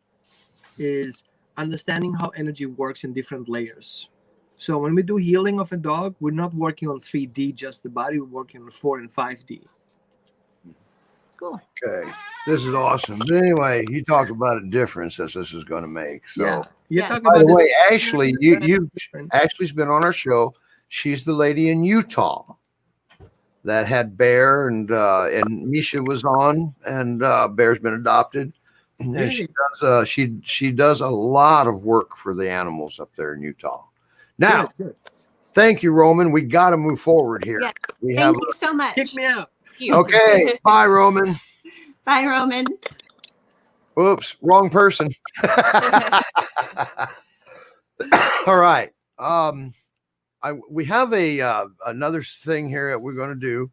Speaker 5: is understanding how energy works in different layers. So when we do healing of a dog, we're not working on 3D, just the body, we're working on 4 and 5D.
Speaker 4: Cool.
Speaker 1: Okay. This is awesome. But anyway, you talk about a difference that this is going to make. So,
Speaker 5: Yeah. You're
Speaker 4: Yeah.
Speaker 5: talking
Speaker 1: by
Speaker 5: about
Speaker 1: the
Speaker 5: this-
Speaker 1: way, Ashley, Ashley's been on our show. She's the lady in Utah that had Bear, and Misha was on, and Bear's been adopted. And she does a lot of work for the animals up there in Utah. Now,
Speaker 5: Good.
Speaker 1: thank you, Roman. We got to move forward here.
Speaker 4: Yes.
Speaker 1: We have
Speaker 4: Thank you so much.
Speaker 5: Kick me out.
Speaker 1: okay. Bye, Roman.
Speaker 4: Bye, Roman.
Speaker 1: Whoops, wrong person. All right. We have another thing here that we're going to do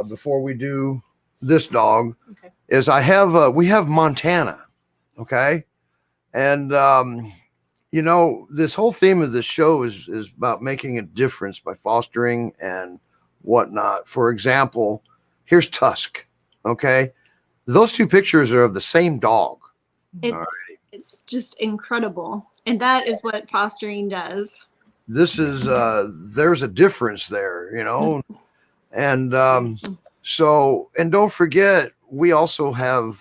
Speaker 1: before we do this dog.
Speaker 2: Okay.
Speaker 1: Is we have Montana, okay, and this whole theme of this show is about making a difference by fostering and whatnot. For example, here's Tusc, okay. Those two pictures are of the same dog.
Speaker 4: It's just incredible. And that is what fostering does.
Speaker 1: This is there's a difference there, and so, and don't forget, we also have,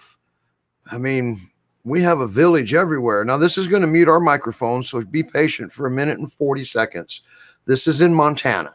Speaker 1: we have a village everywhere. Now this is going to mute our microphone, so be patient for 1 minute and 40 seconds. This is in Montana.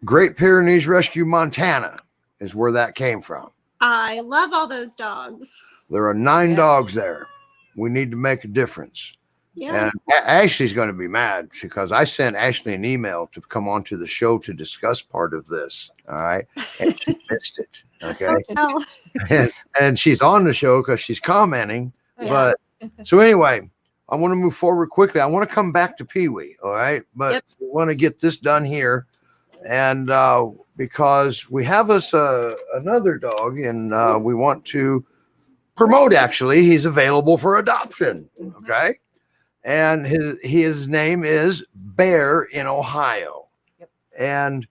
Speaker 1: Great Pyrenees Rescue, Montana is where that came from.
Speaker 4: I love all those dogs.
Speaker 1: There are 9
Speaker 2: Yes.
Speaker 1: dogs there. We need to make a difference.
Speaker 4: Yeah.
Speaker 1: And Ashley's going to be mad because I sent Ashley an email to come onto the show to discuss part of this. All right. And she missed it. Okay.
Speaker 4: Oh,
Speaker 1: And she's on the show because she's commenting.
Speaker 2: Yeah.
Speaker 1: But so anyway, I want to move forward quickly. I want to come back to PeeWee. All right. But
Speaker 4: Yep.
Speaker 1: we want to get this done here. And because we have us another dog and we want to promote, actually, he's available for adoption. Okay. And his name is Bear in Ohio.
Speaker 2: Yep.
Speaker 1: And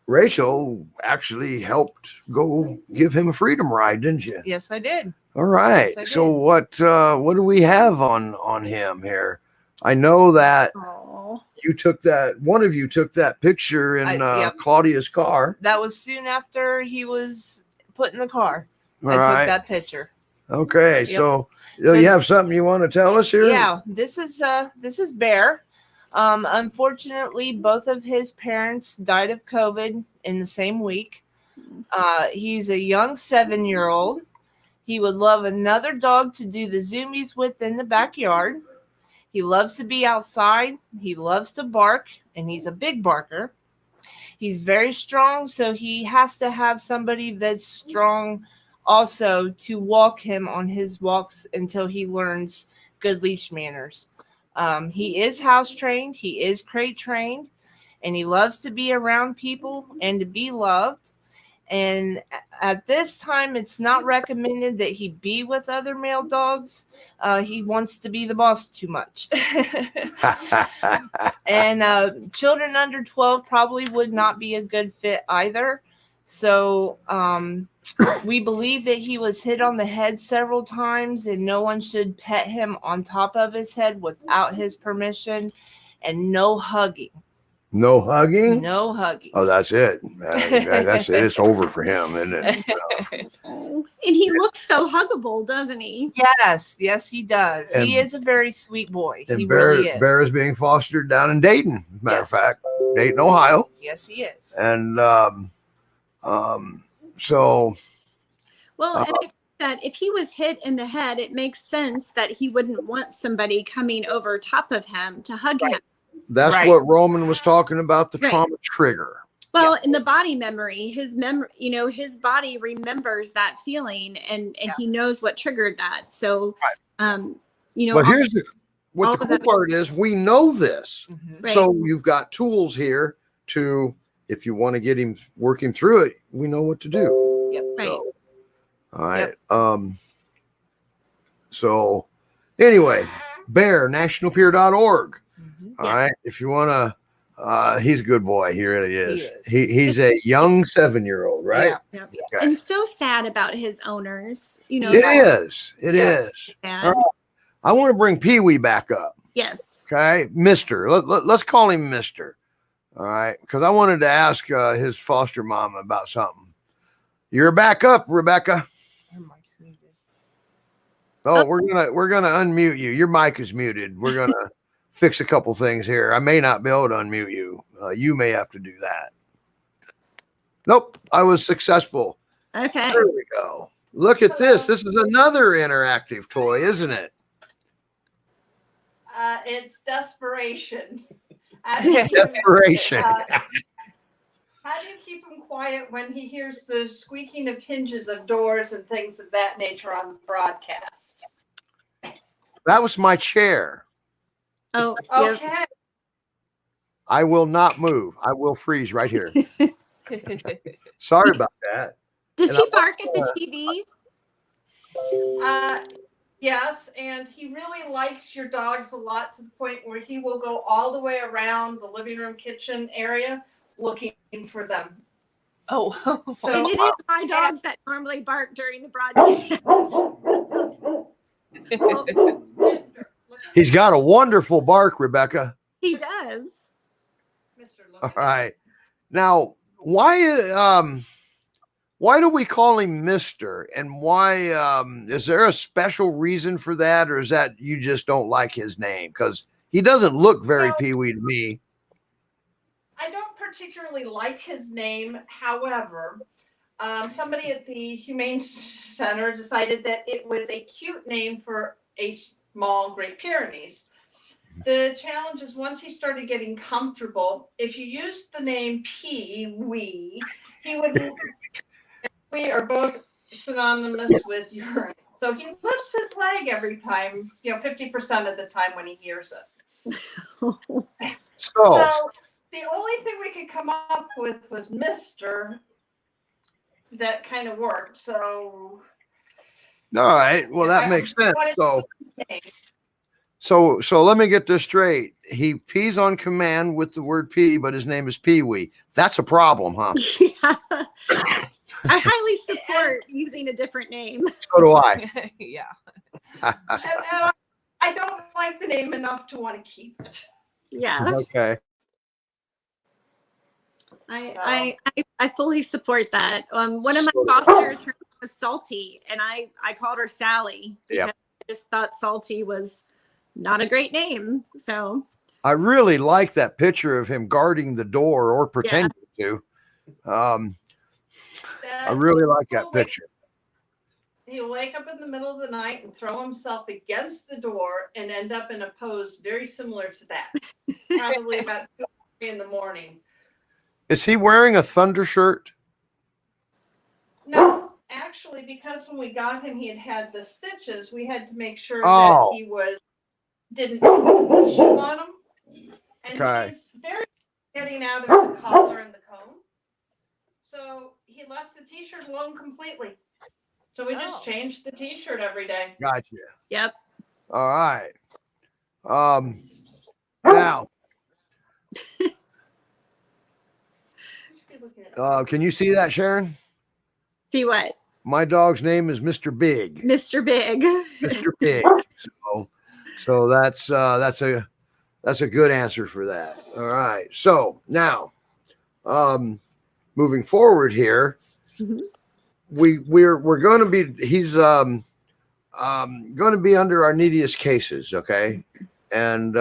Speaker 1: Rachel actually helped go give him a freedom ride, didn't you?
Speaker 2: Yes, I did.
Speaker 1: All right.
Speaker 2: Yes, I
Speaker 1: So
Speaker 2: did.
Speaker 1: what do we have on him here? I know that
Speaker 4: oh.
Speaker 1: you took that, one of you took that picture in
Speaker 2: Yep.
Speaker 1: Claudia's car.
Speaker 2: That was soon after he was put in the car.
Speaker 1: All
Speaker 2: I
Speaker 1: right.
Speaker 2: took that picture.
Speaker 1: Okay.
Speaker 2: Yep.
Speaker 1: So
Speaker 2: So-
Speaker 1: you have something you want to tell us here?
Speaker 2: Yeah, this is Bear. Unfortunately, both of his parents died of COVID in the same week. He's a young 7-year-old. He would love another dog to do the zoomies with in the backyard. He loves to be outside. He loves to bark, and he's a big barker. He's very strong, so he has to have somebody that's strong also to walk him on his walks until he learns good leash manners. He is house trained, he is crate trained, and he loves to be around people and to be loved. And at this time, it's not recommended that he be with other male dogs. He wants to be the boss too much. And children under 12 probably would not be a good fit either. So we believe that he was hit on the head several times, and no one should pet him on top of his head without his permission, and no hugging.
Speaker 1: No hugging?
Speaker 2: No hugging.
Speaker 1: Oh, that's it. That's it. It's over for him, isn't it?
Speaker 4: Oh. And he looks so huggable, doesn't he?
Speaker 2: Yes, he does.
Speaker 1: And-
Speaker 2: He is a very sweet boy.
Speaker 1: And
Speaker 2: He
Speaker 1: Bear,
Speaker 2: really is.
Speaker 1: Bear is being fostered down in Dayton, as a matter of
Speaker 2: Yes.
Speaker 1: fact, Dayton, Ohio.
Speaker 2: Yes, he is.
Speaker 1: And so
Speaker 4: Well, and I think that if he was hit in the head, it makes sense that he wouldn't want somebody coming over top of him to hug him.
Speaker 1: that's
Speaker 2: Right.
Speaker 1: what Roman was talking about, the
Speaker 4: Right.
Speaker 1: trauma trigger.
Speaker 4: Well, in the body memory, his his body remembers that feeling, and he knows what triggered that. So,
Speaker 1: But here's what
Speaker 4: all
Speaker 1: the
Speaker 4: of
Speaker 1: cool
Speaker 4: that-
Speaker 1: part is, we know this.
Speaker 2: Mhm.
Speaker 4: Right.
Speaker 1: So you've got tools here to, if you want to get him working through it, we know what to do.
Speaker 2: Yep.
Speaker 4: Right.
Speaker 1: So, all right. So anyway, Bear, nationalpeer.org.
Speaker 2: Mhm.
Speaker 1: All right. If you want to, he's a good boy. He really is.
Speaker 2: He is.
Speaker 1: He's a young 7-year-old, right?
Speaker 2: Yeah.
Speaker 1: Okay.
Speaker 4: and so sad about his owners.
Speaker 1: It
Speaker 4: that-
Speaker 1: is. It
Speaker 2: Yes.
Speaker 1: is.
Speaker 4: sad.
Speaker 1: I want to bring PeeWee back up.
Speaker 4: Yes.
Speaker 1: Okay. Mister. Let's call him Mister. All right. Because I wanted to ask his foster mom about something. You're back up, Rebecca.
Speaker 2: Her mic's muted.
Speaker 1: Oh, we're gonna unmute you. Your mic is muted. We're gonna fix a couple things here. I may not be able to unmute you. You may have to do that. Nope, I was successful.
Speaker 4: Okay.
Speaker 1: There we go. Look at this. This is another interactive toy, isn't it?
Speaker 3: It's desperation.
Speaker 1: Desperation.
Speaker 3: How do you keep him quiet when he hears the squeaking of hinges of doors and things of that nature on the broadcast?
Speaker 1: That was my chair.
Speaker 4: Oh, yeah.
Speaker 3: Okay.
Speaker 1: I will not move. I will freeze right here. Sorry about that.
Speaker 4: Does
Speaker 1: And
Speaker 4: he
Speaker 1: I-
Speaker 4: bark at the TV?
Speaker 3: Yes, and he really likes your dogs a lot to the point where he will go all the way around the living room, kitchen area looking for them.
Speaker 2: Oh.
Speaker 3: So
Speaker 4: And it is my dogs that normally bark during the broadcast.
Speaker 3: Mister, look,
Speaker 1: He's got a wonderful bark, Rebecca.
Speaker 4: He does.
Speaker 3: Mister, look
Speaker 1: All
Speaker 3: at
Speaker 1: right. Now, why do we call him Mister? And why is there a special reason for that, or is that you just don't like his name? Because he doesn't look very
Speaker 3: Well-
Speaker 1: PeeWee to me.
Speaker 3: I don't particularly like his name. However, somebody at the Humane Center decided that it was a cute name for a small Great Pyrenees. The challenge is once he started getting comfortable, if you used the name PeeWee, he would. We are both synonymous with urine. So he lifts his leg every time, 50% of the time when he hears it. So the only thing we could come up with was Mr. That kind of worked. So
Speaker 1: all right. Well, that makes sense. So let me get this straight. He pees on command with the word pee, but his name is PeeWee. That's a problem, huh?
Speaker 4: Yeah. I highly support using a different name.
Speaker 1: So do I.
Speaker 2: Yeah.
Speaker 3: and I don't like the name enough to want to keep it.
Speaker 4: Yeah.
Speaker 1: Okay.
Speaker 4: I fully support that. One of my fosters, her name was Salty, and I called her Sally because I just thought Salty was not a great name. So
Speaker 1: I really like that picture of him guarding the door or pretending to. I really like that picture.
Speaker 3: He'll wake up in the middle of the night and throw himself against the door and end up in a pose very similar to that. Probably about 2 or 3 in the morning.
Speaker 1: Is he wearing a thunder shirt?
Speaker 3: No, actually, because when we got him, he had the stitches. We had to make sure that he didn't shoe on him. And he's very getting out of the collar and the comb. So he left the t-shirt alone completely. So we just changed the t-shirt every day.
Speaker 1: Gotcha.
Speaker 4: Yep.
Speaker 1: All right. Now, can you see that, Sharon?
Speaker 4: See what?
Speaker 1: My dog's name is Mr. Big.
Speaker 4: Mr. Big.
Speaker 1: Mr. Big. So that's a good answer for that. All right. So now, moving forward here, we're going to be. He's going to be under our neediest cases. Okay, and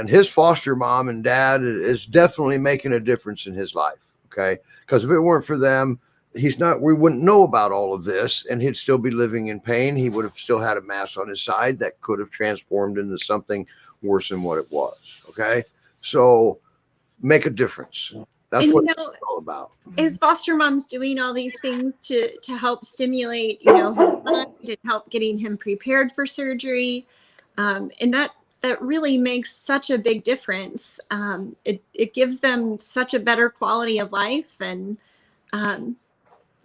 Speaker 1: his foster mom and dad is definitely making a difference in his life. Okay, because if it weren't for them, we wouldn't know about all of this, and he'd still be living in pain. He would have still had a mass on his side that could have transformed into something worse than what it was. Okay, so make a difference. That's what it's all about.
Speaker 4: His foster mom's doing all these things to help stimulate, his mind and help getting him prepared for surgery, and that really makes such a big difference. It gives them such a better quality of life, and and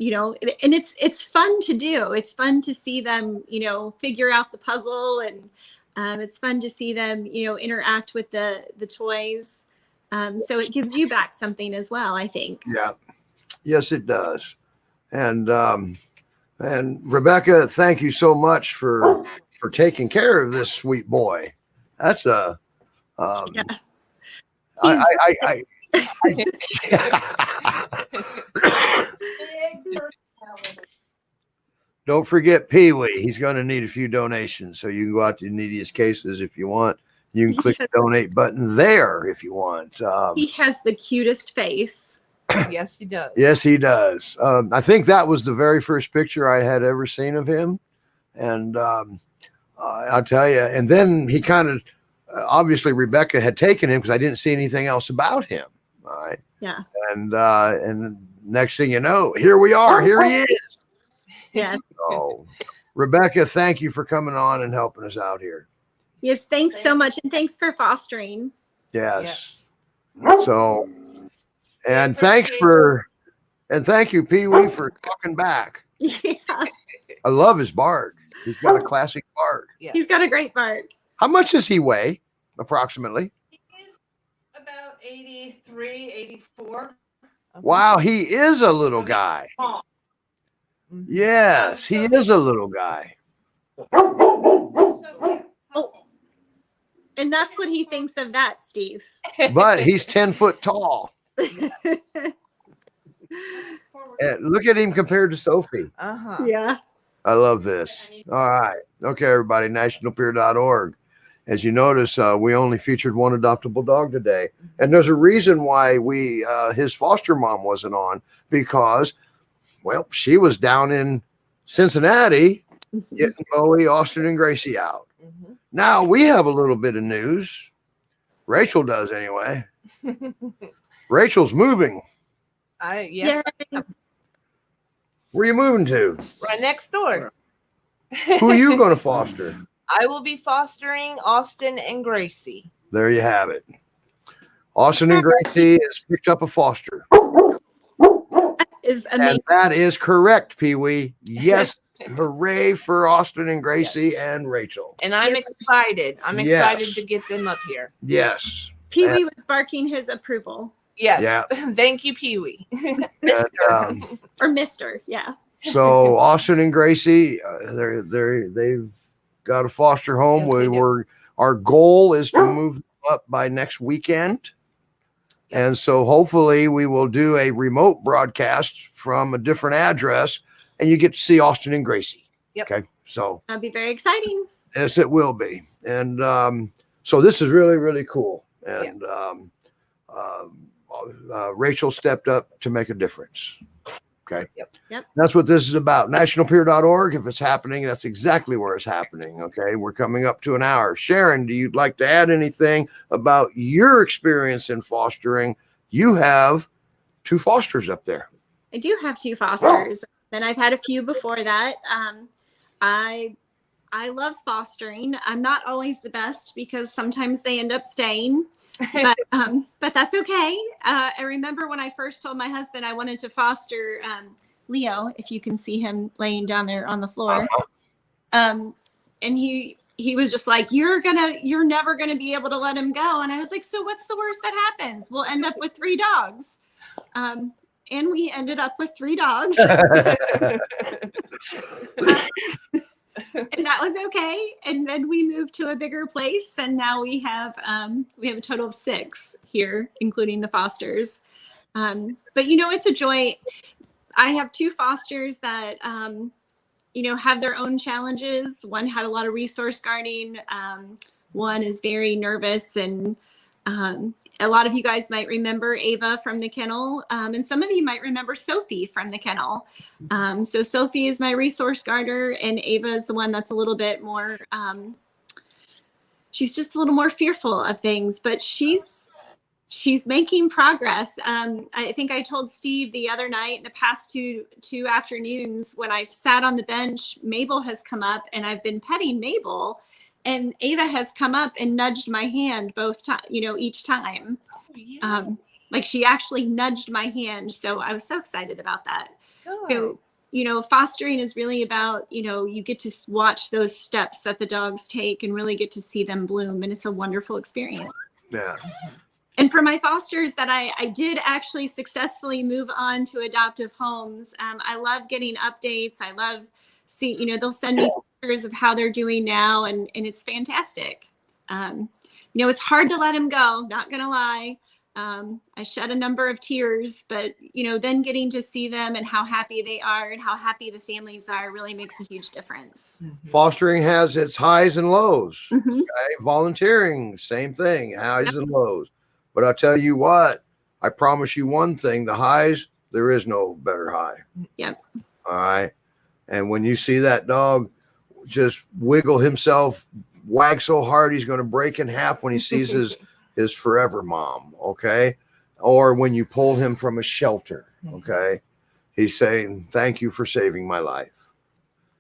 Speaker 4: it's fun to do. It's fun to see them, figure out the puzzle, and it's fun to see them, interact with the toys. So it gives you back something as well, I think.
Speaker 1: Yeah. Yes, it does. And Rebecca, thank you so much for taking care of this sweet boy. That's a Don't forget PeeWee. He's going to need a few donations, so you can go out to neediest cases if you want. You can click the donate button there if you want.
Speaker 4: He has the cutest face.
Speaker 2: Yes, he does.
Speaker 1: Yes, he does. I think that was the very first picture I had ever seen of him. And I'll tell you, and then he kind of, obviously Rebecca had taken him because I didn't see anything else about him. All right.
Speaker 4: Yeah.
Speaker 1: And next thing you know, here we are. Here he is.
Speaker 4: Yeah.
Speaker 1: So, Rebecca, thank you for coming on and helping us out here.
Speaker 4: Yes, thanks so much. And thanks for fostering.
Speaker 1: Yes. So, and thank you, PeeWee, for talking back.
Speaker 4: Yeah.
Speaker 1: I love his bark. He's got a classic bark.
Speaker 2: Yeah.
Speaker 4: He's got a great bark.
Speaker 1: How much does he weigh, approximately?
Speaker 3: He's about 83, 84.
Speaker 1: Wow, he is a little guy. Yes, he is a little guy.
Speaker 4: And that's what he thinks of that, Steve.
Speaker 1: But he's 10 foot tall. And look at him compared to Sophie.
Speaker 4: Yeah.
Speaker 1: I love this. All right. Okay, everybody, nationalpeer.org. As you notice, we only featured one adoptable dog today. And there's a reason why his foster mom wasn't on, because, well, she was down in Cincinnati getting Bowie, Austin, and Gracie out.
Speaker 2: Mhm.
Speaker 1: Now we have a little bit of news. Rachel does anyway. Rachel's moving.
Speaker 2: Yes,
Speaker 1: Where are you moving to?
Speaker 2: right next door.
Speaker 1: Who are you going to foster?
Speaker 2: I will be fostering Austin and Gracie.
Speaker 1: There you have it. Austin and Gracie has picked up a foster.
Speaker 4: Is
Speaker 1: And
Speaker 4: amazing.
Speaker 1: that is correct, PeeWee. Yes. Hooray for Austin and Gracie and Rachel.
Speaker 2: And I'm
Speaker 4: Yes.
Speaker 2: excited. I'm
Speaker 1: Yes.
Speaker 2: excited to get them up here.
Speaker 1: Yes.
Speaker 4: PeeWee was barking his approval,
Speaker 2: Yes.
Speaker 1: Yeah.
Speaker 2: Thank you, PeeWee.
Speaker 1: And,
Speaker 4: or Mister. Yeah.
Speaker 1: so Austin and Gracie, they've got a foster home.
Speaker 2: Yes, they do.
Speaker 1: Our goal is to move up by next weekend. And so hopefully we will do a remote broadcast from a different address and you get to see Austin and Gracie.
Speaker 2: Yep.
Speaker 1: Okay. So
Speaker 4: That'll be very exciting.
Speaker 1: yes, it will be. And so this is really, really cool. And Rachel stepped up to make a difference. Okay.
Speaker 4: Yep.
Speaker 1: That's what this is about. Nationalpyr.org. If it's happening, that's exactly where it's happening. Okay. We're coming up to an hour. Sharon, do you like to add anything about your experience in fostering? You have 2 fosters up there.
Speaker 4: I do have 2 fosters, and I've had a few before that. I love fostering. I'm not always the best because sometimes they end up staying, but that's okay. I remember when I first told my husband I wanted to foster Leo, if you can see him laying down there on the floor, and he was just like, you're never gonna be able to let him go. And I was like, so what's the worst that happens? We'll end up with 3 dogs. And we ended up with 3 dogs. And that was okay. And then we moved to a bigger place, and now we have a total of 6 here, including the fosters. But it's a joy. I have 2 fosters that have their own challenges. One had a lot of resource guarding. One is very nervous, and a lot of you guys might remember Ava from the kennel, and some of you might remember Sophie from the kennel. So Sophie is my resource guarder, and Ava is the one that's a little bit more, she's just a little more fearful of things, but she's making progress. I think I told Steve the other night, in the past two afternoons, when I sat on the bench, Mabel has come up, and I've been petting Mabel. And Ava has come up and nudged my hand each time. Like she actually nudged my hand. So I was so excited about that.
Speaker 2: Good.
Speaker 4: So, fostering is really about, you get to watch those steps that the dogs take and really get to see them bloom. And it's a wonderful experience.
Speaker 1: Yeah.
Speaker 4: And for my fosters that I did actually successfully move on to adoptive homes, I love getting updates. I love they'll send me pictures of how they're doing now, and it's fantastic. It's hard to let them go, not gonna lie. I shed a number of tears, but then getting to see them and how happy they are and how happy the families are really makes a huge difference.
Speaker 1: Fostering has its highs and lows.
Speaker 4: Mhm.
Speaker 1: Okay? Volunteering, same thing, highs and lows. But I'll tell you what, I promise you one thing, the highs, there is no better high.
Speaker 4: Yep.
Speaker 1: All right. And when you see that dog just wiggle himself, wag so hard he's going to break in half when he sees his forever mom, okay? Or when you pull him from a shelter, okay? He's saying, thank you for saving my life.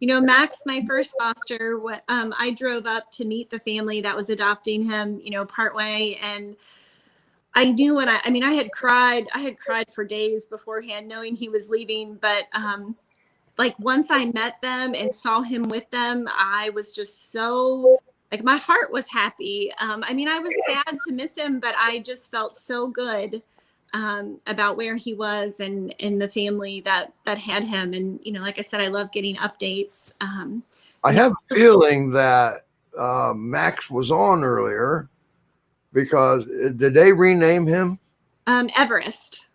Speaker 4: Max, my first foster, I drove up to meet the family that was adopting him, partway, and I knew I had cried for days beforehand knowing he was leaving, but once I met them and saw him with them, I was just so, my heart was happy. I was sad to miss him, but I just felt so good about where he was and the family that had him. And, like I said, I love getting updates.
Speaker 1: I have a feeling that Max was on earlier because did they rename him?
Speaker 4: Everest.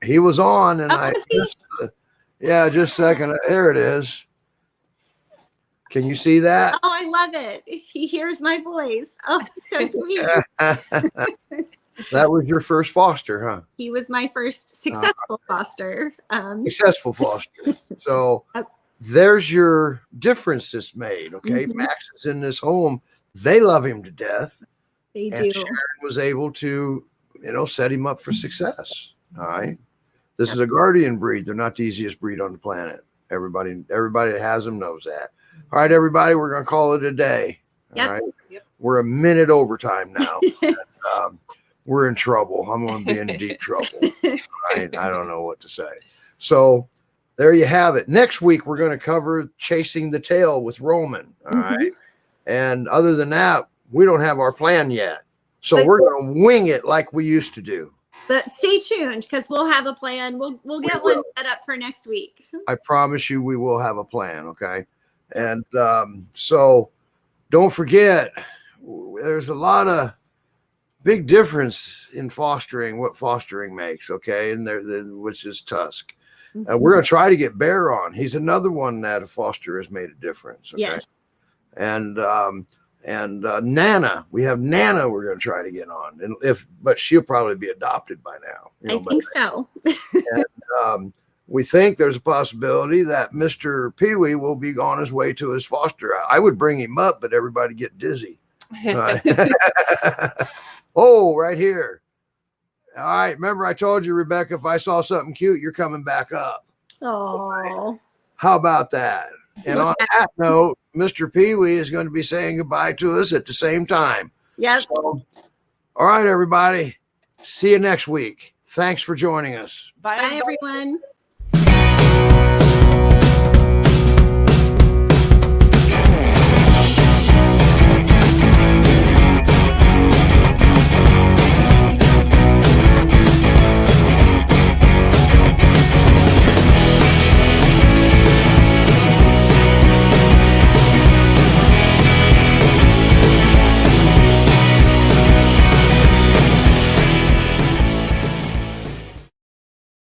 Speaker 1: He was on, and
Speaker 4: Oh,
Speaker 1: just a second. There it is. Can you see that?
Speaker 4: Oh, I love it. He hears my voice. Oh, so sweet.
Speaker 1: That was your first foster, huh?
Speaker 4: He was my first successful foster.
Speaker 1: Successful foster. So there's your difference that's made. Okay.
Speaker 4: Mhm.
Speaker 1: Max is in this home. They love him to death.
Speaker 4: They
Speaker 1: And
Speaker 4: do.
Speaker 1: Sharon was able to, set him up for success. All right. This is a guardian breed. They're not the easiest breed on the planet. Everybody that has them knows that. All right, everybody, we're going to call it a day. All
Speaker 4: Yep.
Speaker 1: right.
Speaker 2: Yep.
Speaker 1: We're a minute overtime now. And, we're in trouble. I'm going to be in deep trouble. Right? I don't know what to say. So there you have it. Next week, we're going to cover chasing the tail with Roman. All right. And other than that, we don't have our plan yet. So we're going to wing it like we used to do.
Speaker 4: But stay tuned because we'll have a plan. We'll get one set up for next week.
Speaker 1: I promise you we will have a plan. Okay. And so don't forget, there's a lot of big difference in fostering, what fostering makes. Okay. And which is Tusc. We're going to try to get Bear on. He's another one that a foster has made a difference. Okay?
Speaker 4: Yes.
Speaker 1: And Nana, we have Nana we're going to try to get on. But she'll probably be adopted by now.
Speaker 4: I think so.
Speaker 1: And we think there's a possibility that Mr. PeeWee will be on his way to his foster. I would bring him up, but everybody get dizzy. Oh, right here. All right. Remember I told you, Rebecca, if I saw something cute, you're coming back up.
Speaker 4: Oh.
Speaker 1: How about that? And on that note, Mr. PeeWee is going to be saying goodbye to us at the same time.
Speaker 4: Yep.
Speaker 1: So, all right, everybody. See you next week. Thanks for joining us.
Speaker 2: Bye,
Speaker 4: Bye, everyone.